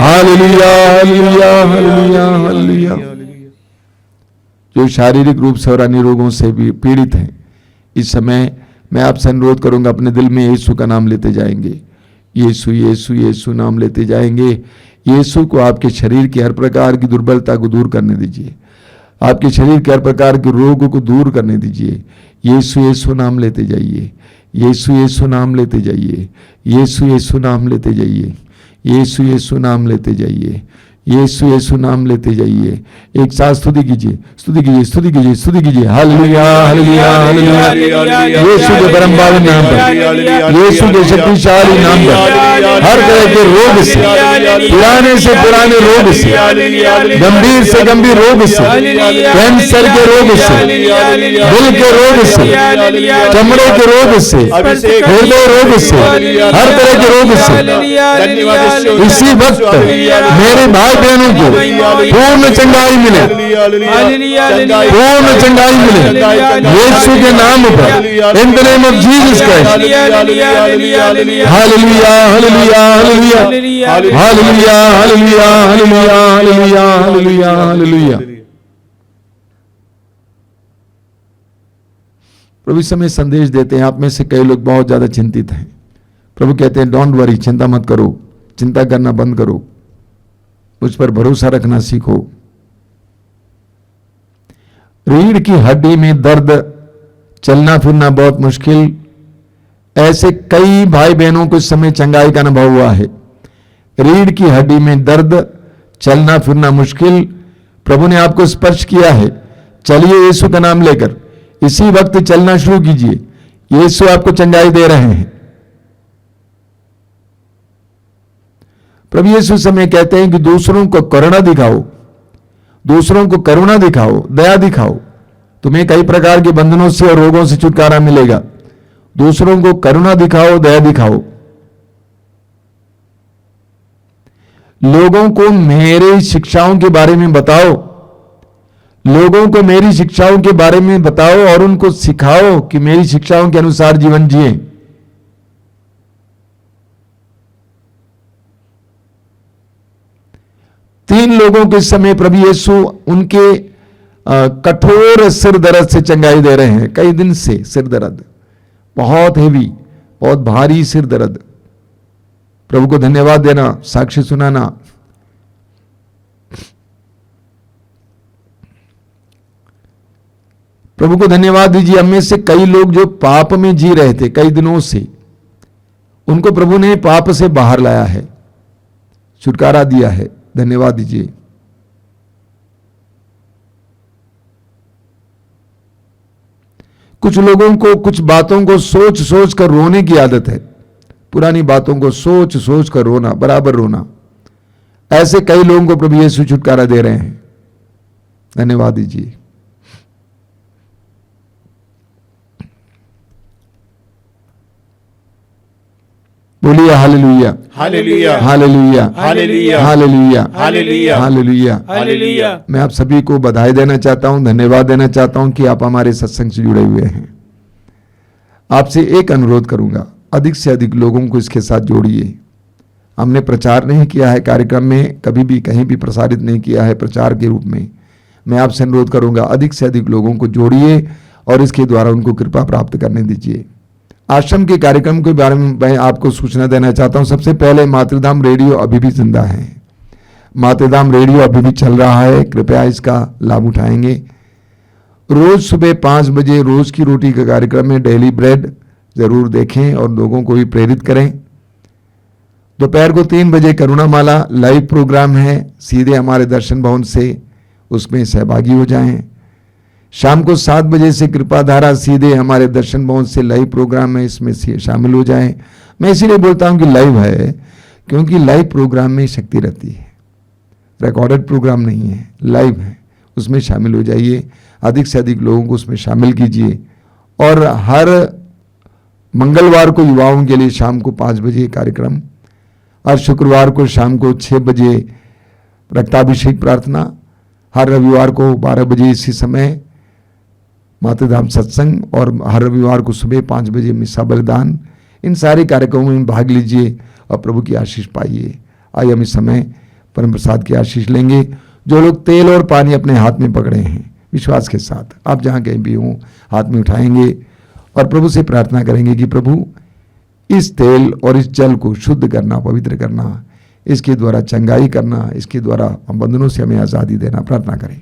Hallelujah, hallelujah, hallelujah, hallelujah. जो शारीरिक रूप से और अन्य रोगों से भी पीड़ित हैं, इस समय मैं आपसे अनुरोध करूंगा, अपने दिल में यीशु का नाम लेते जाएंगे। यीशु, यीशु, यीशु नाम लेते जाएंगे। यीशु को आपके शरीर की हर प्रकार की दुर्बलता को दूर करने दीजिए, आपके शरीर के हर प्रकार के रोगों को दूर करने दीजिए। यीशु, यीशु नाम लेते जाइए। यीशु, यीशु नाम लेते जाइए। यीशु, यीशु नाम लेते जाइए। यीशु, यीशु नाम लेते जाइए। यीशु, यीशु नाम लेते जाइए। एक साथ स्तुति कीजिए, स्तुति कीजिए, स्तुति कीजिए, स्तुति कीजिए। Hallelujah, hallelujah, hallelujah. यीशु के परम पावन नाम पर, यीशु के शक्तिशाली नाम पर हर तरह के रोग से, पुराने से पुराने रोग से, गंभीर से गंभीर रोग से, कैंसर के रोग से, दिल के रोग से, चमड़े के रोग से, हृदय रोग से, हर तरह के रोग से इसी वक्त मेरे भाई बहनों को पूर्ण चंगाई मिले, पूर्ण चंगाई मिले यीशु के नाम पर, in the name of Jesus Christ. Hallelujah, hallelujah, hallelujah, hallelujah, hallelujah, hallelujah, hallelujah, hallelujah, hallelujah. प्रभु इस समय संदेश देते हैं, आप में से कई लोग बहुत ज्यादा चिंतित हैं। प्रभु कहते हैं, डोंट वरी, चिंता मत करो, चिंता करना बंद करो, मुझ पर भरोसा रखना सीखो। रीढ़ की हड्डी में दर्द, चलना फिरना बहुत मुश्किल, ऐसे कई भाई बहनों को इस समय चंगाई का अनुभव हुआ है। रीढ़ की हड्डी में दर्द, चलना फिरना मुश्किल, प्रभु ने आपको स्पर्श किया है, चलिए यीशु का नाम लेकर इसी वक्त चलना शुरू कीजिए। यीशु आपको चंगाई दे रहे हैं। प्रभु यीशु समय कहते हैं कि दूसरों को करुणा दिखाओ, दूसरों को करुणा दिखाओ, दया दिखाओ, तुम्हें कई प्रकार के बंधनों से और रोगों से छुटकारा मिलेगा। दूसरों को करुणा दिखाओ, दया दिखाओ। लोगों को मेरी शिक्षाओं के बारे में बताओ, लोगों को मेरी शिक्षाओं के बारे में बताओ और उनको सिखाओ कि मेरी शिक्षाओं के अनुसार जीवन जिए। तीन लोगों के समय प्रभु यीशु उनके कठोर सिर दर्द से चंगाई दे रहे हैं। कई दिन से सिर दर्द, बहुत हेवी, बहुत भारी सिर दर्द। प्रभु को धन्यवाद देना, साक्षी सुनाना। प्रभु को धन्यवाद दीजिए। हम में से कई लोग जो पाप में जी रहे थे कई दिनों से, उनको प्रभु ने पाप से बाहर लाया है, छुटकारा दिया है। धन्यवाद दीजिए। कुछ लोगों को कुछ बातों को सोच सोच कर रोने की आदत है, पुरानी बातों को सोच सोच कर रोना, बराबर रोना। ऐसे कई लोगों को प्रभु यीशु छुटकारा दे रहे हैं। धन्यवाद दीजिए। बोलिए hallelujah, hallelujah, hallelujah, hallelujah, hallelujah, hallelujah, hallelujah. Hallelujah. मैं आप सभी को बधाई देना चाहता हूं, धन्यवाद देना चाहता हूं कि आप हमारे सत्संग से जुड़े हुए हैं। आपसे एक अनुरोध करूंगा, अधिक से अधिक लोगों को इसके साथ जोड़िए। हमने प्रचार नहीं किया है, कार्यक्रम में कभी भी कहीं भी प्रसारित नहीं किया है प्रचार के रूप में। मैं आपसे अनुरोध करूंगा, अधिक से अधिक लोगों को जोड़िए और इसके द्वारा उनको कृपा प्राप्त करने दीजिए। आश्रम के कार्यक्रम के बारे में मैं आपको सूचना देना चाहता हूं। सबसे पहले मातृधाम रेडियो अभी भी जिंदा है, मातृधाम रेडियो अभी भी चल रहा है, कृपया इसका लाभ उठाएंगे। रोज सुबह 5 बजे रोज की रोटी का कार्यक्रम में डेली ब्रेड जरूर देखें और लोगों को भी प्रेरित करें। दोपहर को 3 बजे करुणामाला लाइव प्रोग्राम है, सीधे हमारे दर्शन भवन से उसमें सहभागी हो जाएं। शाम को 7 बजे से कृपाधारा सीधे हमारे दर्शन भवन से लाइव प्रोग्राम है, इसमें से शामिल हो जाएं। मैं इसीलिए बोलता हूं कि लाइव है, क्योंकि लाइव प्रोग्राम में शक्ति रहती है, रिकॉर्डेड प्रोग्राम नहीं है, लाइव है, उसमें शामिल हो जाइए। अधिक से अधिक लोगों को उसमें शामिल कीजिए। और हर मंगलवार को युवाओं के लिए शाम को 5 बजे कार्यक्रम, हर शुक्रवार को शाम को 6 बजे रक्ताभिषेक प्रार्थना, हर रविवार को 12 बजे इसी समय मातृधाम सत्संग, और हर रविवार को सुबह 5 बजे मिसा बलिदान। इन सारे कार्यक्रमों में भाग लीजिए और प्रभु की आशीष पाइए। आइए हम इस समय परम प्रसाद की आशीष लेंगे। जो लोग तेल और पानी अपने हाथ में पकड़े हैं, विश्वास के साथ आप जहाँ कहीं भी हों हाथ में उठाएंगे और प्रभु से प्रार्थना करेंगे कि प्रभु इस तेल और इस जल को शुद्ध करना, पवित्र करना, इसके द्वारा चंगाई करना, इसके द्वारा बंधनों से हमें आज़ादी देना। प्रार्थना करें।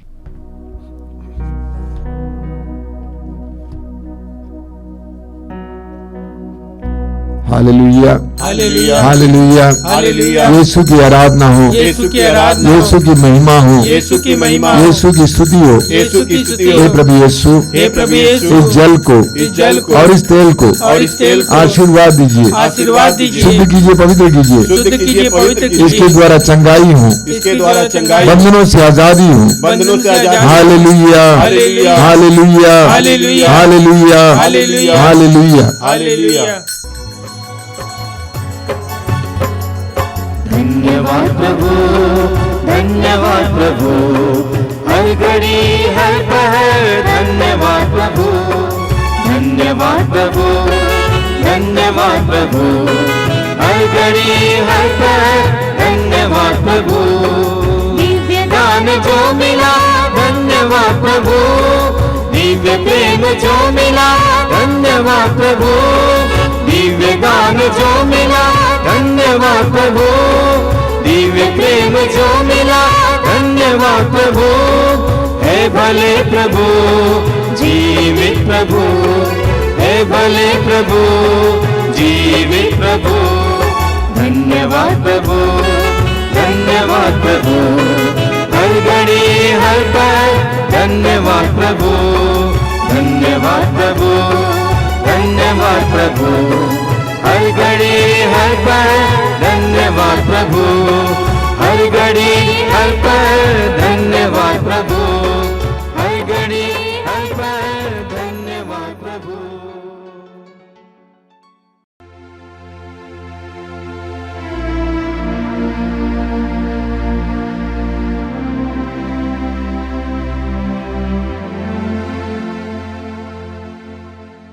Hallelujah, hallelujah, hallelujah, hallelujah. Yeshu की आराधना हो, यीशु की आराधना हो, यीशु की महिमा हो, यीशु की महिमा हो, यीशु की स्तुति हो, यीशु की स्तुति हे हो। प्रभु यीशु, हे प्रभु यीशु, इस जल को इस जल को और इस तेल को और इस तेल को आशीर्वाद दीजिए, आशीर्वाद दीजिए, शुद्ध कीजिए, पवित्र कीजिए, शुद्ध कीजिए, पवित्र इसके कीजिए। द्वारा चंगाई हो, इसके द्वारा चंगाई, बंधनों से आजादी हो। बंधनों से आजादी। Hallelujah, hallelujah, hallelujah, hallelujah, hallelujah, hallelujah, hallelujah. Hallelujah. धन्यवाद प्रभु, धन्यवाद प्रभु, हर घड़ी हर पहर धन्यवाद प्रभु, धन्यवाद प्रभु, धन्यवाद प्रभु, हर घड़ी हर पहर धन्यवाद प्रभु। दिव्य दान जो मिला धन्यवाद प्रभु, दिव्य प्रेम जो मिला धन्यवाद प्रभु, दिव्य दान जो मिला धन्यवाद प्रभु, दिव्य प्रेम जो मिला धन्यवाद प्रभु। है भले प्रभु, जीवित प्रभु, है भले प्रभु, जीवित प्रभु। धन्यवाद प्रभु, धन्यवाद धन्यवाद प्रभु, हर घड़ी हर पल धन्यवाद प्रभु, धन्यवाद प्रभु, धन्यवाद प्रभु, हर घड़ी हर पल धन्यवाद प्रभु, हर घड़ी हर